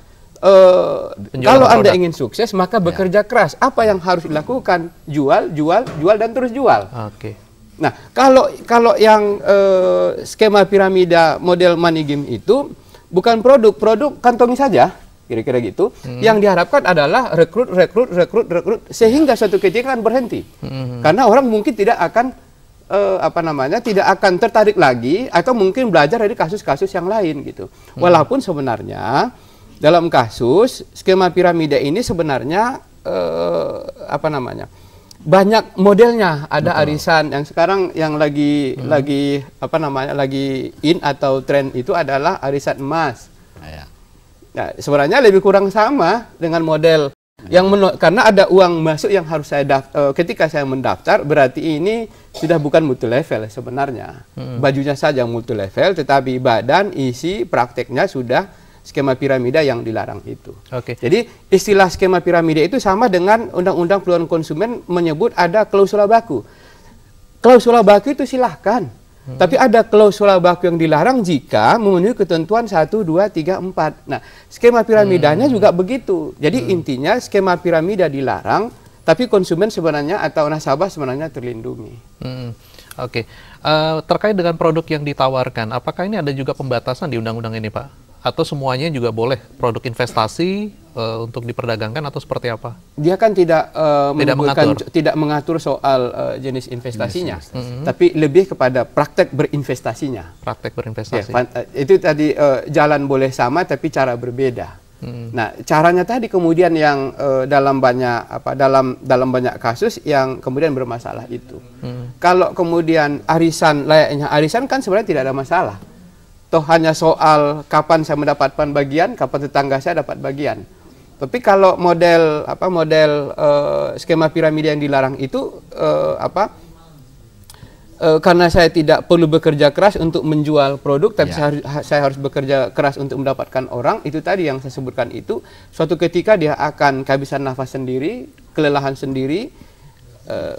kalau Anda ingin sukses, maka bekerja keras. Apa yang harus dilakukan? Jual, jual, jual, dan terus jual. Oke. Nah, kalau yang skema piramida model money game itu bukan produk kantongi saja, kira-kira gitu. Yang diharapkan adalah rekrut, sehingga suatu ketika kan berhenti. Karena orang mungkin tidak akan tidak akan tertarik lagi atau mungkin belajar dari kasus-kasus yang lain gitu. Walaupun sebenarnya dalam kasus skema piramida ini sebenarnya banyak modelnya. Ada arisan yang sekarang yang lagi in atau tren itu adalah arisan emas. Nah, sebenarnya lebih kurang sama dengan model yang karena ada uang masuk yang harus saya ketika saya mendaftar, berarti ini sudah bukan multi level sebenarnya. Bajunya saja multi level, tetapi badan, isi, prakteknya sudah skema piramida yang dilarang itu. Jadi istilah skema piramida itu sama dengan Undang-Undang Perlindungan Konsumen menyebut ada klausula baku. Klausula baku itu silahkan. Tapi ada klausula baku yang dilarang jika memenuhi ketentuan 1, 2, 3, 4. Nah, skema piramidanya juga begitu. Jadi intinya skema piramida dilarang, tapi konsumen sebenarnya atau nasabah sebenarnya terlindungi. Terkait dengan produk yang ditawarkan, apakah ini ada juga pembatasan di undang-undang ini, Pak? Atau semuanya juga boleh produk investasi untuk diperdagangkan atau seperti apa? Dia kan tidak mengatur soal jenis investasinya, tapi lebih kepada praktek berinvestasinya. Praktek berinvestasi. Itu tadi jalan boleh sama tapi cara berbeda. Nah, caranya tadi kemudian yang dalam banyak kasus yang kemudian bermasalah itu. Kalau kemudian layaknya arisan kan sebenarnya tidak ada masalah. Toh hanya soal kapan saya mendapatkan bagian, kapan tetangga saya dapat bagian. Tapi kalau model skema piramida yang dilarang itu karena saya tidak perlu bekerja keras untuk menjual produk, tapi saya harus bekerja keras untuk mendapatkan orang, itu tadi yang saya sebutkan itu, suatu ketika dia akan kehabisan nafas sendiri, kelelahan sendiri,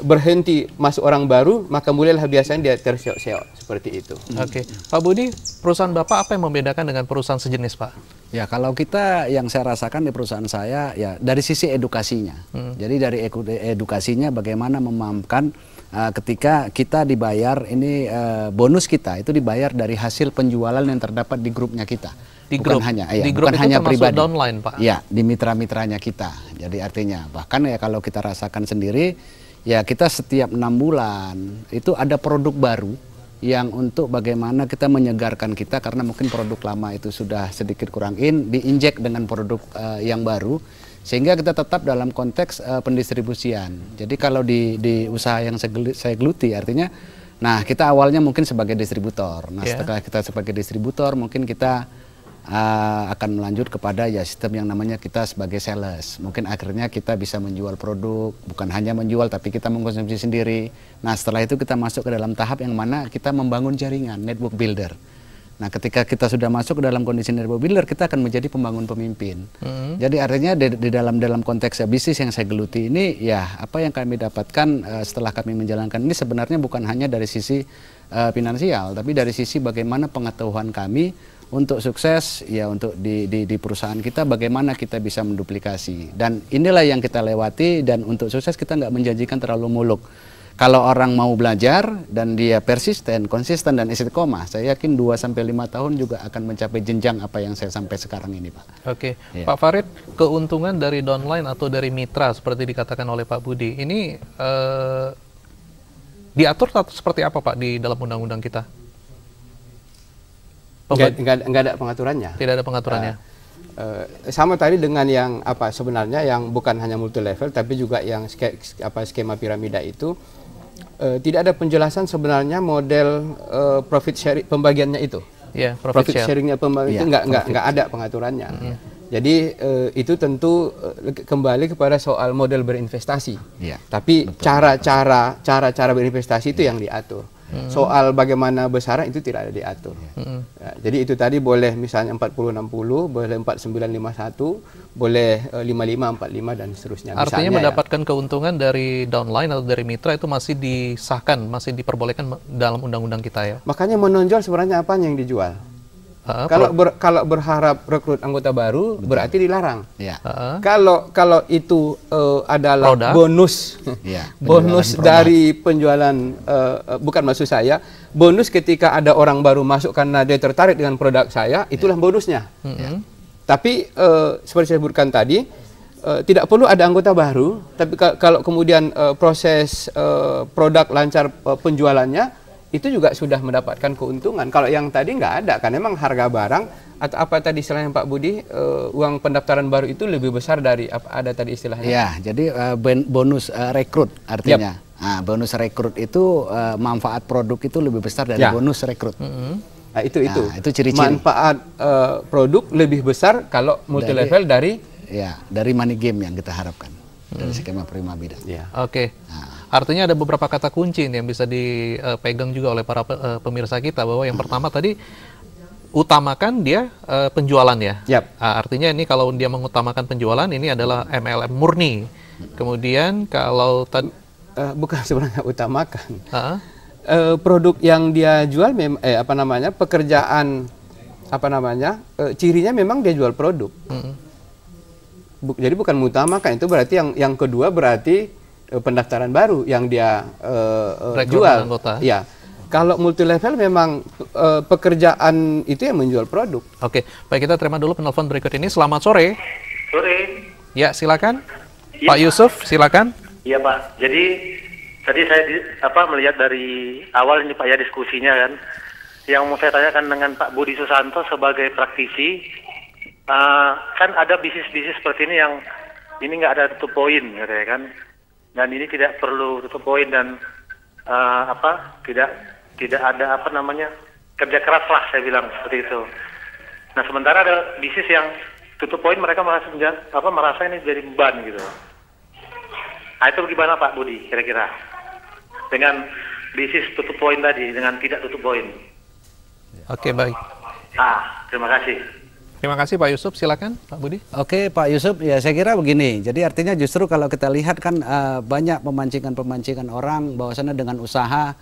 berhenti masuk orang baru, maka mulailah biasanya dia terseok-seok seperti itu. Pak Budi, perusahaan Bapak apa yang membedakan dengan perusahaan sejenis, Pak? Ya, kalau kita yang saya rasakan di perusahaan saya ya dari sisi edukasinya. Jadi dari edukasinya bagaimana memahamkan ketika kita dibayar ini bonus kita itu dibayar dari hasil penjualan yang terdapat di grupnya kita. Bukan hanya pribadi. Downline, Pak. Ya, di mitra-mitranya kita. Jadi artinya bahkan ya kalau kita rasakan sendiri, ya kita setiap 6 bulan itu ada produk baru yang untuk bagaimana kita menyegarkan kita karena mungkin produk lama itu sudah sedikit kurang diinjek dengan produk yang baru sehingga kita tetap dalam konteks pendistribusian. Jadi kalau di usaha yang saya geluti artinya, nah kita awalnya mungkin sebagai distributor. Nah setelah kita sebagai distributor mungkin kita akan melanjut kepada ya sistem yang namanya kita sebagai sales. Mungkin akhirnya kita bisa menjual produk, bukan hanya menjual tapi kita mengkonsumsi sendiri. Nah setelah itu kita masuk ke dalam tahap yang mana kita membangun jaringan, network builder. Nah ketika kita sudah masuk ke dalam kondisi network builder, kita akan menjadi pembangun pemimpin. Jadi artinya di dalam konteks bisnis yang saya geluti ini, ya apa yang kami dapatkan setelah kami menjalankan ini sebenarnya bukan hanya dari sisi finansial, tapi dari sisi bagaimana pengetahuan kami untuk sukses ya untuk di perusahaan kita, bagaimana kita bisa menduplikasi, dan inilah yang kita lewati. Dan untuk sukses kita nggak menjanjikan terlalu muluk. Kalau orang mau belajar dan dia persisten, konsisten dan istiqomah, saya yakin 2-5 tahun juga akan mencapai jenjang apa yang saya sampai sekarang ini, Pak. Pak Farid, keuntungan dari downline atau dari mitra seperti dikatakan oleh Pak Budi ini diatur seperti apa, Pak, di dalam undang-undang kita? Enggak ada pengaturannya. Tidak ada pengaturannya. Sama tadi dengan yang sebenarnya yang bukan hanya multi level tapi juga yang skema piramida itu tidak ada penjelasan sebenarnya model profit sharing pembagiannya itu. Profit sharingnya itu nggak ada pengaturannya. Jadi itu tentu kembali kepada soal model berinvestasi. Tapi cara-cara berinvestasi itu yang diatur. Soal bagaimana besarnya itu tidak ada diatur. Ya, jadi itu tadi boleh misalnya 40-60, boleh 49-51, boleh 55-45 dan seterusnya. Artinya mendapatkan keuntungan dari downline atau dari mitra itu masih disahkan, masih diperbolehkan dalam undang-undang kita ya. Makanya menonjol sebenarnya apa yang dijual. Kalau berharap rekrut anggota baru, berarti dilarang. Ya. Kalau itu adalah Produk. bonus, Ya, bonus penjualan dari penjualan, bukan maksud saya, bonus ketika ada orang baru masuk karena dia tertarik dengan produk saya, itulah bonusnya. Ya. Tapi seperti saya sebutkan tadi, tidak perlu ada anggota baru, tapi kalau kemudian proses produk lancar penjualannya, itu juga sudah mendapatkan keuntungan. Kalau yang tadi nggak ada, kan memang harga barang atau apa tadi istilahnya Pak Budi, uang pendaftaran baru itu lebih besar dari apa ada tadi istilahnya. Ya, jadi bonus rekrut artinya. Nah, bonus rekrut itu manfaat produk itu lebih besar dari bonus rekrut. Nah, itu itu ciri-ciri. Manfaat produk lebih besar kalau multi level dari money game yang kita harapkan dari skema Prima Bida. ya. Oke. Artinya ada beberapa kata kunci yang bisa dipegang juga oleh para pemirsa kita, bahwa yang pertama tadi utamakan dia penjualan ya. Artinya ini kalau dia mengutamakan penjualan, ini adalah MLM murni. Kemudian kalau bukan sebenarnya utamakan. Produk yang dia jual pekerjaan cirinya memang dia jual produk. Jadi bukan mengutamakan, itu berarti yang kedua berarti pendaftaran baru yang dia jual. Anggota. Ya. Kalau multi level memang pekerjaan itu yang menjual produk. Oke, baik, kita terima dulu penelpon berikut ini. Selamat sore. Sore. Ya, silakan. Ya, Pak Yusuf, silakan. Iya Pak. Jadi tadi saya melihat dari awal ini Pak ya diskusinya kan, yang mau saya tanyakan dengan Pak Budi Susanto sebagai praktisi, kan ada bisnis-bisnis seperti ini yang ini nggak ada tutup poin, katanya kan. Dan ini tidak perlu tutup poin dan tidak ada kerja keras lah, saya bilang seperti itu. Nah, sementara ada bisnis yang tutup poin, mereka merasa ini jadi beban gitu. Nah, itu bagaimana Pak Budi kira-kira dengan bisnis tutup poin tadi dengan tidak tutup poin? Oke, baik. Terima kasih. Terima kasih Pak Yusuf, silakan Pak Budi. Oke Pak Yusuf, ya saya kira begini. Jadi artinya justru kalau kita lihat kan banyak pemancingan orang bahwasannya dengan usaha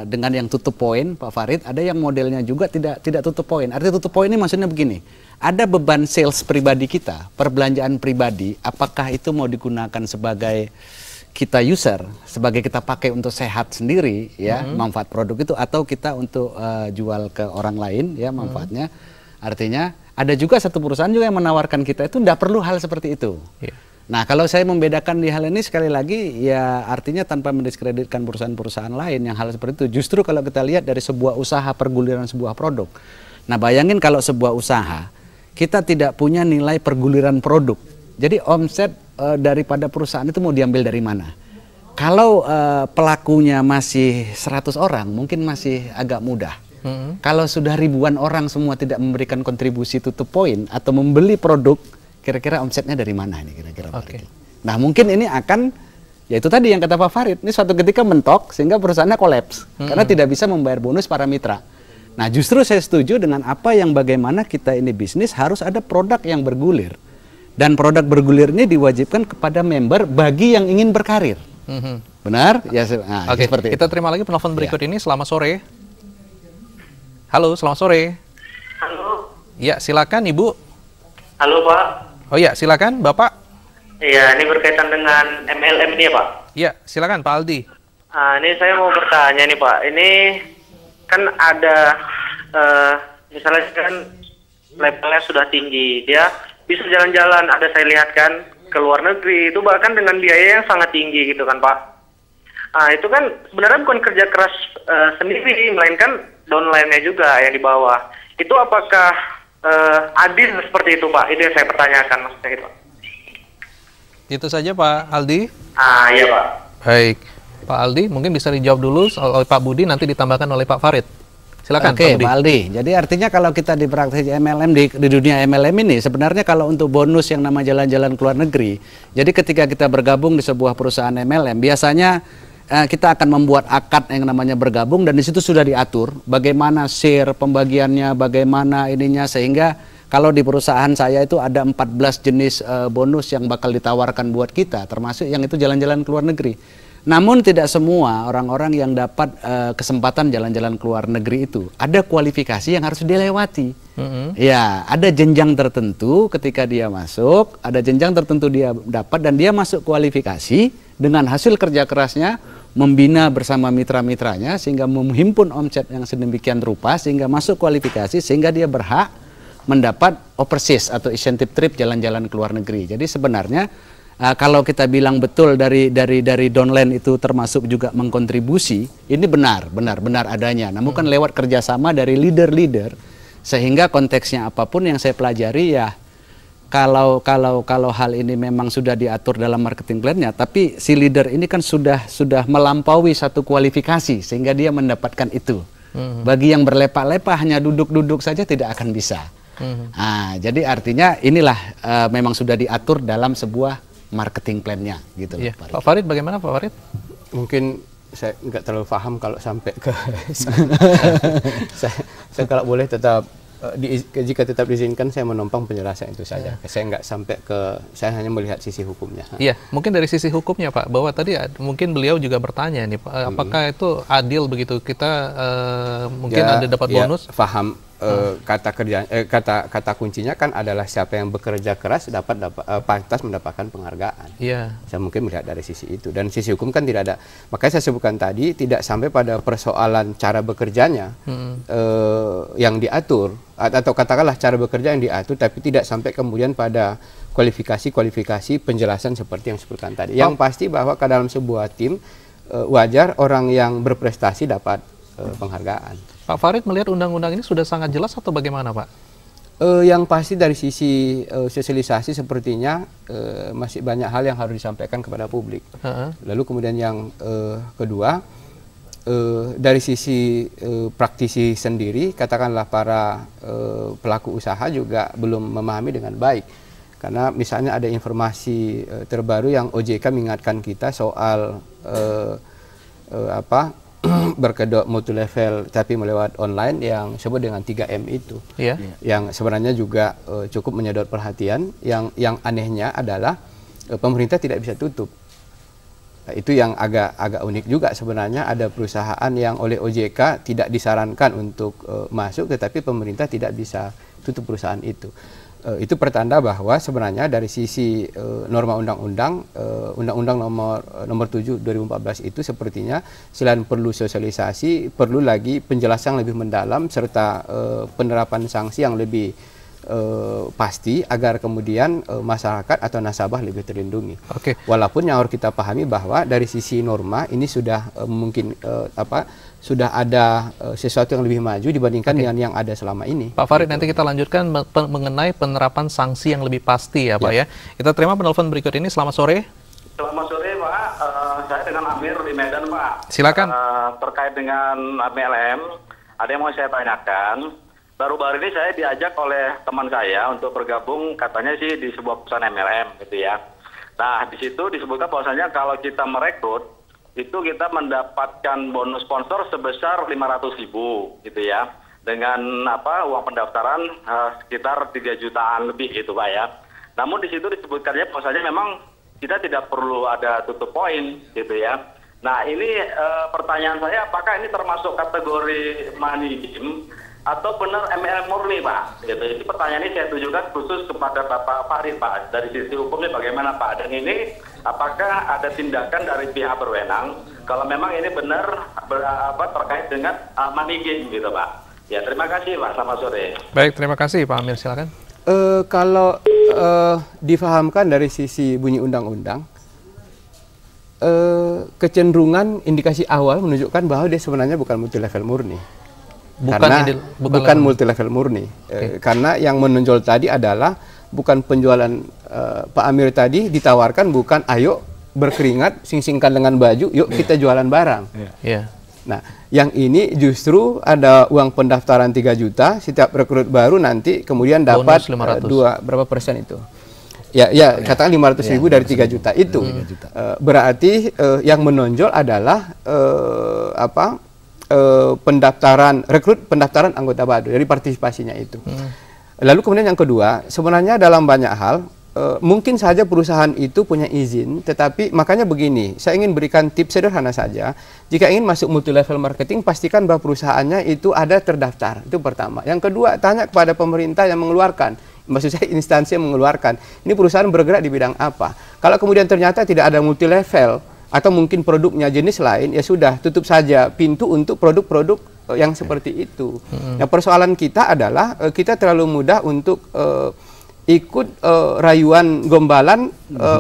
dengan yang tutup poin, Pak Farid, ada yang modelnya juga tidak tutup poin. Artinya tutup poin ini maksudnya begini. Ada beban sales pribadi kita, perbelanjaan pribadi, apakah itu mau digunakan sebagai kita user, sebagai kita pakai untuk sehat sendiri ya, manfaat produk itu, atau kita untuk jual ke orang lain ya manfaatnya. Artinya ada juga satu perusahaan juga yang menawarkan kita itu tidak perlu hal seperti itu. Nah, kalau saya membedakan di hal ini sekali lagi ya artinya tanpa mendiskreditkan perusahaan-perusahaan lain yang hal seperti itu. Justru kalau kita lihat dari sebuah usaha perguliran sebuah produk. Nah, bayangin kalau sebuah usaha kita tidak punya nilai perguliran produk. Jadi omset daripada perusahaan itu mau diambil dari mana? Kalau pelakunya masih 100 orang mungkin masih agak mudah. Kalau sudah ribuan orang semua tidak memberikan kontribusi tutup poin atau membeli produk, kira-kira omsetnya dari mana ini kira-kira? Nah, mungkin ini akan, ya itu tadi yang kata Pak Farid, ini suatu ketika mentok sehingga perusahaannya kolaps karena tidak bisa membayar bonus para mitra. Nah, justru saya setuju dengan apa yang bagaimana kita ini bisnis harus ada produk yang bergulir. Dan produk bergulir ini diwajibkan kepada member bagi yang ingin berkarir. Benar? Ya, seperti kita terima lagi penelpon berikut ini. Selamat sore. Halo, selamat sore. Halo. Ya, silakan Ibu. Halo Pak. Oh ya, silakan Bapak. Iya, ini berkaitan dengan MLM ini ya Pak. Ya, silakan Pak Aldi. Ini saya mau bertanya nih Pak. Ini kan ada misalnya kan levelnya sudah tinggi, dia bisa jalan-jalan. Ada saya lihat kan ke luar negeri itu bahkan dengan biaya yang sangat tinggi gitu kan Pak. Itu kan sebenarnya bukan kerja keras sendiri, melainkan downline-nya juga yang di bawah. Itu apakah adil seperti itu Pak? Itu yang saya pertanyakan maksudnya gitu. Itu saja Pak Aldi. Iya Pak. Baik, Pak Aldi mungkin bisa dijawab dulu oleh Pak Budi, nanti ditambahkan oleh Pak Farid. Silakan. Oke, Pak Aldi. Jadi artinya kalau kita di praktik MLM di dunia MLM ini sebenarnya kalau untuk bonus yang nama jalan-jalan ke luar negeri, jadi ketika kita bergabung di sebuah perusahaan MLM, biasanya kita akan membuat akad yang namanya bergabung dan di situ sudah diatur bagaimana share pembagiannya, bagaimana ininya, sehingga kalau di perusahaan saya itu ada 14 jenis bonus yang bakal ditawarkan buat kita, termasuk yang itu jalan-jalan ke luar negeri. Namun tidak semua orang-orang yang dapat kesempatan jalan-jalan ke luar negeri itu ada kualifikasi yang harus dilewati. Ya, ada jenjang tertentu ketika dia masuk, ada jenjang tertentu dia dapat dan dia masuk kualifikasi dengan hasil kerja kerasnya, membina bersama mitra-mitranya sehingga menghimpun omset yang sedemikian rupa sehingga masuk kualifikasi sehingga dia berhak mendapat overseas atau incentive trip jalan-jalan ke luar negeri. Jadi sebenarnya kalau kita bilang betul dari downline itu termasuk juga mengkontribusi, ini benar adanya. Namun kan lewat kerjasama dari leader-leader, sehingga konteksnya apapun yang saya pelajari ya, kalau hal ini memang sudah diatur dalam marketing plan-nya, tapi si leader ini kan sudah melampaui satu kualifikasi sehingga dia mendapatkan itu. Bagi yang berlepak-lepak hanya duduk-duduk saja tidak akan bisa. Nah, jadi artinya inilah memang sudah diatur dalam sebuah marketing plan-nya gitu. Iya. Pak Farid, bagaimana Pak Farid? Mungkin saya nggak terlalu paham kalau sampai ke saya kalau boleh tetap jika tetap diizinkan saya menumpang penjelasan itu saja. Saya nggak sampai saya hanya melihat sisi hukumnya. Iya, mungkin dari sisi hukumnya Pak, bahwa tadi mungkin beliau juga bertanya nih Pak, apakah itu adil begitu kita mungkin ada dapat bonus? Paham. Kata kuncinya kan adalah siapa yang bekerja keras pantas mendapatkan penghargaan. Iya. Saya mungkin melihat dari sisi itu, dan sisi hukum kan tidak ada. Makanya saya sebutkan tadi tidak sampai pada persoalan cara bekerjanya yang diatur, atau katakanlah cara bekerja yang diatur, tapi tidak sampai kemudian pada kualifikasi penjelasan seperti yang sebutkan tadi. Yang pasti bahwa ke dalam sebuah tim wajar orang yang berprestasi dapat penghargaan. Pak Farid melihat undang-undang ini sudah sangat jelas atau bagaimana Pak? Yang pasti dari sisi sosialisasi sepertinya masih banyak hal yang harus disampaikan kepada publik. Lalu kemudian yang kedua, dari sisi praktisi sendiri, katakanlah para pelaku usaha juga belum memahami dengan baik. Karena misalnya ada informasi terbaru yang OJK mengingatkan kita soal berkedok multi level tapi melewat online yang disebut dengan 3M itu, yang sebenarnya juga cukup menyedot perhatian. Yang anehnya adalah pemerintah tidak bisa tutup. Nah, itu yang agak unik juga sebenarnya. Ada perusahaan yang oleh OJK tidak disarankan untuk masuk, tetapi pemerintah tidak bisa tutup perusahaan itu. Itu pertanda bahwa sebenarnya dari sisi norma undang-undang, Undang-Undang nomor 7 2014 itu sepertinya selain perlu sosialisasi, perlu lagi penjelasan lebih mendalam serta penerapan sanksi yang lebih pasti agar kemudian masyarakat atau nasabah lebih terlindungi. Walaupun yang harus kita pahami bahwa dari sisi norma ini sudah mungkin sudah ada sesuatu yang lebih maju dibandingkan dengan yang ada selama ini. Pak Farid, nanti kita lanjutkan mengenai penerapan sanksi yang lebih pasti ya Pak ya. Kita terima penelpon berikut ini. Selamat sore. Selamat sore Pak, saya dengan Amir di Medan Pak. Silakan. Terkait dengan MLM, ada yang mau saya tanyakan. Baru-baru ini saya diajak oleh teman saya untuk bergabung, katanya sih di sebuah perusahaan MLM gitu ya. Nah di situ disebutkan bahwasanya kalau kita merekrut, itu kita mendapatkan bonus sponsor sebesar 500.000 gitu ya, dengan uang pendaftaran sekitar 3 jutaan lebih gitu Pak ya. Namun di situ disebutkannya bahwasanya memang kita tidak perlu ada tutup poin gitu ya. Nah ini pertanyaan saya, apakah ini termasuk kategori money game atau benar MLM murni Pak? Gitu. Jadi pertanyaan ini saya tujukan khusus kepada Bapak Farid Pak. Dari sisi hukumnya bagaimana Pak? Dan ini apakah ada tindakan dari pihak berwenang kalau memang ini benar terkait dengan money game gitu Pak? Ya terima kasih Pak, selamat sore. Baik, terima kasih Pak Amir, silakan. Kalau difahamkan dari sisi bunyi undang-undang, kecenderungan indikasi awal menunjukkan bahwa dia sebenarnya bukan multi level murni. Bukan multi level murni. Karena yang menonjol tadi adalah bukan penjualan Pak Amir tadi ditawarkan bukan ayo berkeringat sing-singkan dengan baju, yuk kita jualan barang. Nah, yang ini justru ada uang pendaftaran 3 juta, setiap rekrut baru nanti kemudian dapat berapa persen itu? Ya, katakan 500.000 dari 3 juta itu. Berarti yang menonjol adalah pendaftaran anggota baru dari partisipasinya itu. Lalu kemudian yang kedua, sebenarnya dalam banyak hal mungkin saja perusahaan itu punya izin, tetapi makanya begini, saya ingin berikan tips sederhana saja. Jika ingin masuk multi level marketing, pastikan bahwa perusahaannya itu ada terdaftar. Itu pertama. Yang kedua, tanya kepada pemerintah yang mengeluarkan, maksud saya instansi yang mengeluarkan, ini perusahaan bergerak di bidang apa. Kalau kemudian ternyata tidak ada multi level atau mungkin produknya jenis lain, ya sudah, tutup saja pintu untuk produk-produk yang seperti itu. Nah, persoalan kita adalah kita terlalu mudah untuk ikut rayuan gombalan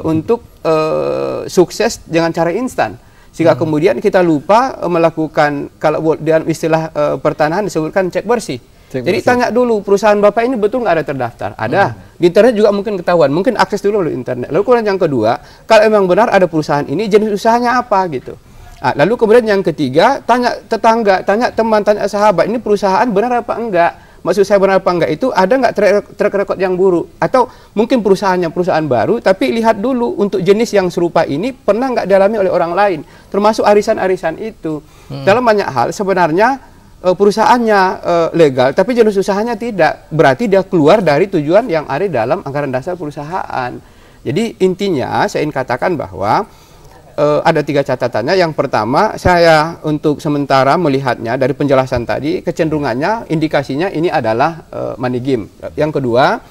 untuk sukses dengan cara instan, sehingga kemudian kita lupa melakukan, kalau dengan istilah pertanahan disebutkan cek bersih. Jadi tanya dulu, perusahaan Bapak ini betul nggak ada terdaftar? Ada. Di internet juga mungkin ketahuan, mungkin akses dulu oleh internet. Lalu kemudian yang kedua, kalau memang benar ada perusahaan ini, jenis usahanya apa gitu. Lalu kemudian yang ketiga, tanya tetangga, tanya teman, tanya sahabat, ini perusahaan benar apa enggak? Maksud saya benar apa enggak itu, ada nggak track record yang buruk? Atau mungkin perusahaannya perusahaan baru, tapi lihat dulu untuk jenis yang serupa ini pernah nggak dialami oleh orang lain, termasuk arisan-arisan itu. Dalam banyak hal sebenarnya perusahaannya legal, tapi jenis usahanya tidak. Berarti dia keluar dari tujuan yang ada dalam anggaran dasar perusahaan. Jadi intinya saya ingin katakan bahwa ada 3 catatannya. Yang pertama, saya untuk sementara melihatnya dari penjelasan tadi, kecenderungannya, indikasinya ini adalah money game. Yang kedua,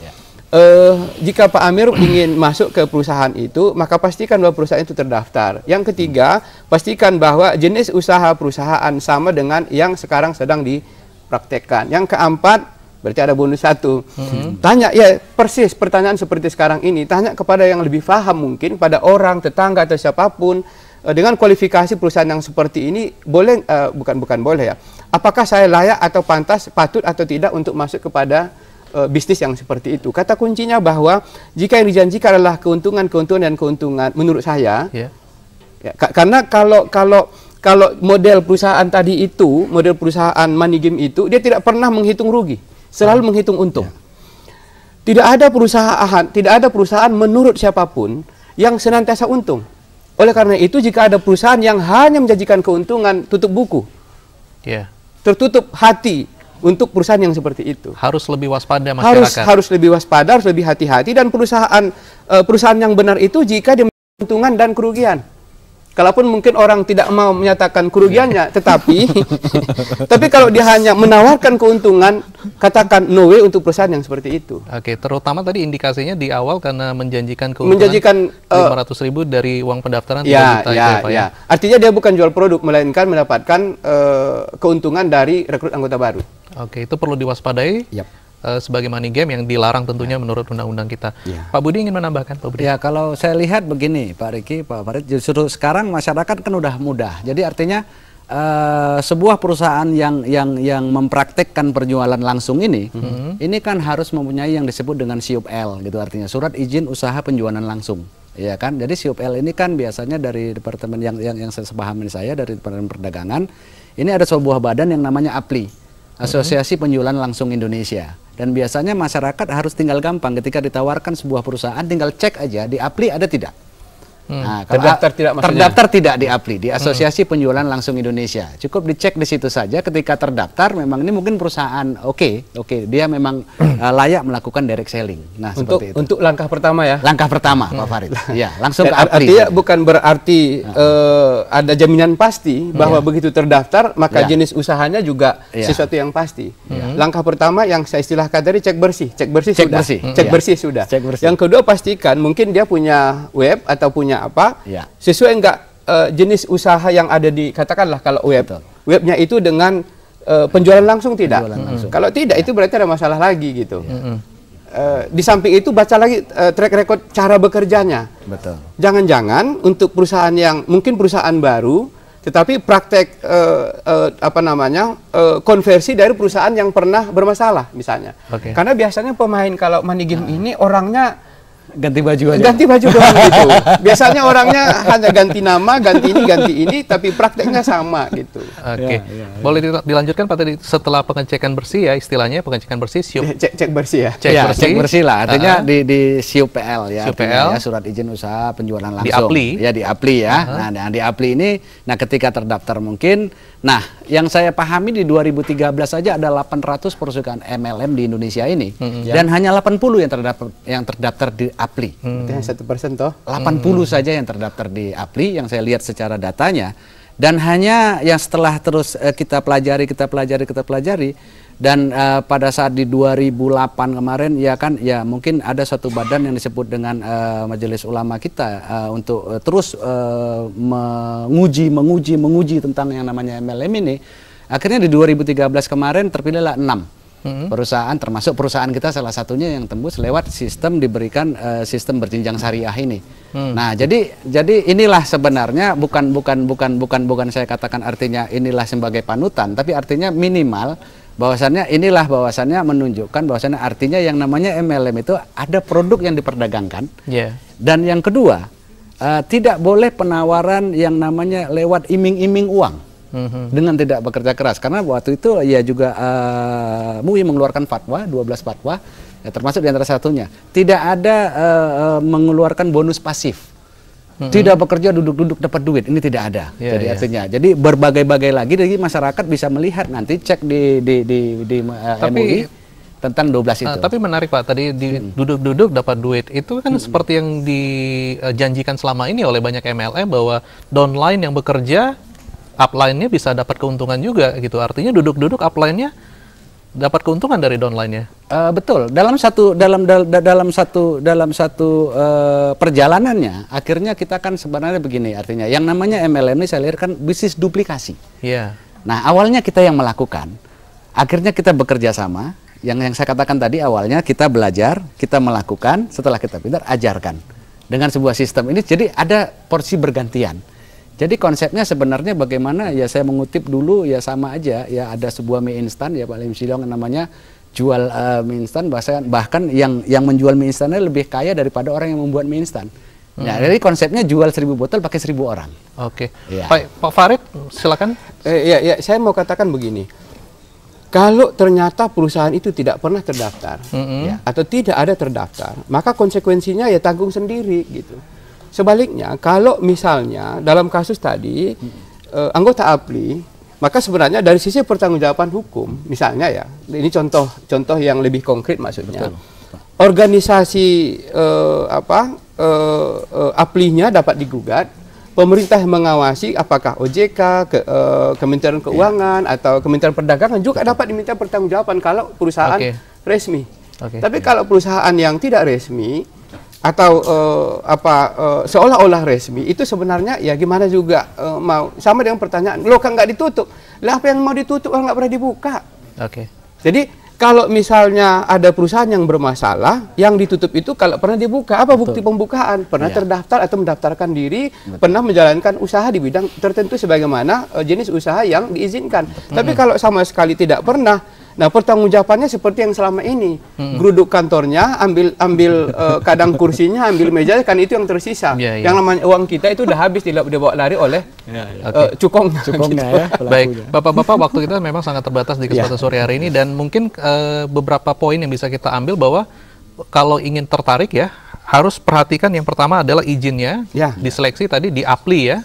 jika Pak Amir ingin masuk ke perusahaan itu, maka pastikan bahwa perusahaan itu terdaftar. Yang ketiga, pastikan bahwa jenis usaha perusahaan sama dengan yang sekarang sedang dipraktekkan. Yang keempat, berarti ada bonus 1. Tanya, ya persis pertanyaan seperti sekarang ini, tanya kepada yang lebih paham mungkin, pada orang, tetangga atau siapapun, dengan kualifikasi perusahaan yang seperti ini, boleh, bukan boleh ya, apakah saya layak atau pantas, patut atau tidak untuk masuk kepada bisnis yang seperti itu. Kata kuncinya bahwa jika yang dijanjikan adalah keuntungan dan keuntungan, menurut saya, ya, karena kalau model perusahaan tadi itu, model perusahaan money game itu, dia tidak pernah menghitung rugi. Selalu menghitung untung. Tidak ada perusahaan menurut siapapun yang senantiasa untung. Oleh karena itu, jika ada perusahaan yang hanya menjanjikan keuntungan, tutup buku. Tertutup hati untuk perusahaan yang seperti itu. Harus lebih waspada masyarakat. Harus lebih waspada, harus lebih hati-hati, dan perusahaan yang benar itu jika dia keuntungan dan kerugian. Kalaupun mungkin orang tidak mau menyatakan kerugiannya, tapi kalau dia hanya menawarkan keuntungan, katakan no way untuk perusahaan yang seperti itu. Oke, terutama tadi indikasinya di awal karena menjanjikan keuntungan 500.000 dari uang pendaftaran 3 juta itu, Pak, ya. Artinya dia bukan jual produk, melainkan mendapatkan keuntungan dari rekrut anggota baru. Oke, itu perlu diwaspadai. Sebagai money game yang dilarang tentunya menurut undang-undang kita. Pak Budi ingin menambahkan, Pak Budi? Ya, kalau saya lihat begini, Pak Riki, Pak Farid, justru sekarang masyarakat kan udah mudah. Jadi artinya sebuah perusahaan yang mempraktekkan penjualan langsung ini kan harus mempunyai yang disebut dengan SIUP-L, gitu, artinya surat izin usaha penjualan langsung. Ya kan, jadi SIUP-L ini kan biasanya dari departemen yang sepahami saya, dari Departemen Perdagangan, ini ada sebuah badan yang namanya APLI, Asosiasi Penjualan Langsung Indonesia. Dan biasanya masyarakat harus tinggal gampang ketika ditawarkan sebuah perusahaan, tinggal cek aja di APLI ada tidak. Nah, terdaftar tidak di APLI, di Asosiasi Penjualan Langsung Indonesia. Cukup dicek di situ saja. Ketika terdaftar, memang ini mungkin perusahaan oke, dia memang layak melakukan direct selling. Nah, seperti itu. Untuk langkah pertama ya. Langkah pertama, Pak Farid. Ya, langsung ke APLI. Artinya bukan berarti ada jaminan pasti bahwa begitu terdaftar maka jenis usahanya juga sesuatu yang pasti. Langkah pertama yang saya istilahkan tadi cek bersih. Cek bersih sudah. Yang kedua, pastikan mungkin dia punya web atau punya apa, sesuai enggak jenis usaha yang ada di, katakanlah kalau webnya itu dengan penjualan langsung tidak. Kalau tidak, itu berarti ada masalah lagi gitu. Di samping itu baca lagi track record cara bekerjanya. Jangan-jangan untuk perusahaan yang mungkin perusahaan baru, tetapi praktek konversi dari perusahaan yang pernah bermasalah misalnya. Karena biasanya pemain kalau money game ini orangnya ganti baju aja. Ganti baju doang gitu. Biasanya orangnya hanya ganti nama, ganti ini, tapi prakteknya sama gitu. Oke. Boleh dilanjutkan Pak tadi, setelah pengecekan bersih ya, istilahnya pengecekan bersih, cek bersih ya. Cek bersih lah. Artinya di SIUP-L ya. SIUP-L, surat izin usaha penjualan langsung. Di APLI. Ya, di APLI ya. Nah, di APLI ini, ketika terdaftar mungkin, yang saya pahami di 2013 saja ada 800 perusahaan MLM di Indonesia ini, dan hanya 80 yang terdaftar di APLI. Itu hanya 1% toh. 80 saja yang terdaftar di APLI yang saya lihat secara datanya, dan hanya yang setelah terus kita pelajari dan pada saat di 2008 kemarin ya kan, ya mungkin ada satu badan yang disebut dengan Majelis Ulama kita untuk terus menguji tentang yang namanya MLM ini. Akhirnya di 2013 kemarin terpilihlah 6 perusahaan, termasuk perusahaan kita salah satunya yang tembus lewat sistem diberikan sistem berjenjang syariah ini. Nah, jadi inilah sebenarnya bukan saya katakan artinya inilah sebagai panutan, tapi artinya minimal bahwasannya menunjukkan bahwasannya artinya yang namanya MLM itu ada produk yang diperdagangkan. Dan yang kedua, tidak boleh penawaran yang namanya lewat iming-iming uang. Dengan tidak bekerja keras, karena waktu itu ya juga MUI mengeluarkan fatwa, 12 fatwa, ya, termasuk di antara satunya tidak ada mengeluarkan bonus pasif, tidak bekerja duduk-duduk dapat duit, ini tidak ada. Jadi artinya, jadi berbagai-bagai lagi, jadi masyarakat bisa melihat nanti cek di MUI tentang 12 itu. Tapi menarik Pak, tadi di duduk-duduk dapat duit itu kan seperti yang dijanjikan selama ini oleh banyak MLM bahwa downline yang bekerja upline-nya bisa dapat keuntungan juga gitu. Artinya duduk-duduk upline-nya dapat keuntungan dari downline-nya. Betul. Dalam satu perjalanannya, akhirnya kita kan sebenarnya begini, artinya yang namanya MLM ini saya lihat kan bisnis duplikasi. Nah, awalnya kita yang melakukan, akhirnya kita bekerja sama. Yang saya katakan tadi, awalnya kita belajar, kita melakukan, setelah kita pintar, ajarkan dengan sebuah sistem ini. Jadi ada porsi bergantian. Jadi konsepnya sebenarnya bagaimana, ya saya mengutip dulu ya sama aja, ya ada sebuah mie instan ya Pak Lim Silong namanya, jual mie instan, bahkan yang menjual mie instannya lebih kaya daripada orang yang membuat mie instan. Ya, jadi konsepnya jual 1000 botol pakai 1000 orang. Ya. Pak Farid silakan. Ya, saya mau katakan begini. Kalau ternyata perusahaan itu tidak pernah terdaftar ya, atau tidak ada terdaftar, maka konsekuensinya ya tanggung sendiri gitu. Sebaliknya, kalau misalnya dalam kasus tadi anggota APLI, maka sebenarnya dari sisi pertanggungjawaban hukum, misalnya ya, ini contoh yang lebih konkret maksudnya, organisasi APLI-nya dapat digugat, pemerintah mengawasi apakah OJK, Kementerian Keuangan atau Kementerian Perdagangan juga dapat diminta pertanggungjawaban kalau perusahaan resmi. Tapi kalau perusahaan yang tidak resmi atau seolah-olah resmi, itu sebenarnya ya gimana juga mau, sama dengan pertanyaan, lo kan nggak ditutup, lah apa yang mau ditutup kalau nggak pernah dibuka. Jadi kalau misalnya ada perusahaan yang bermasalah, yang ditutup itu kalau pernah dibuka, apa bukti pembukaan? Pernah terdaftar atau mendaftarkan diri, pernah menjalankan usaha di bidang tertentu sebagaimana jenis usaha yang diizinkan. Tapi kalau sama sekali tidak pernah, nah pertanggungjawabannya seperti yang selama ini, geruduk kantornya, ambil kadang kursinya, ambil meja, kan itu yang tersisa. Yang namanya uang kita itu udah habis dibawa lari oleh cukongnya. Ya, baik, Bapak-bapak, waktu kita memang sangat terbatas di kesempatan sore hari ini, dan mungkin beberapa poin yang bisa kita ambil bahwa kalau ingin tertarik ya, harus perhatikan yang pertama adalah izinnya, diseleksi tadi di APLI ya.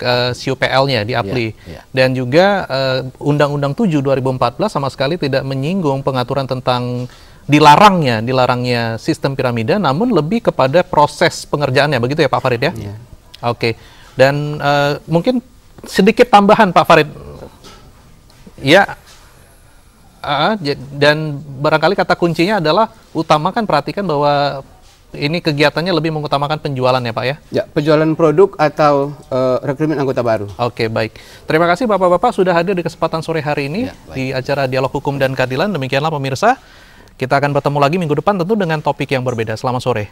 CUPL-nya di APLI, dan juga Undang-Undang 7 2014 sama sekali tidak menyinggung pengaturan tentang dilarangnya sistem piramida, namun lebih kepada proses pengerjaannya, begitu ya Pak Farid ya? Dan mungkin sedikit tambahan Pak Farid ya, dan barangkali kata kuncinya adalah utamakan, perhatikan bahwa ini kegiatannya lebih mengutamakan penjualan ya Pak ya? Ya, penjualan produk atau rekrutmen anggota baru. Baik. Terima kasih Bapak-Bapak sudah hadir di kesempatan sore hari ini di acara Dialog Hukum dan Keadilan. Demikianlah pemirsa, kita akan bertemu lagi minggu depan tentu dengan topik yang berbeda. Selamat sore.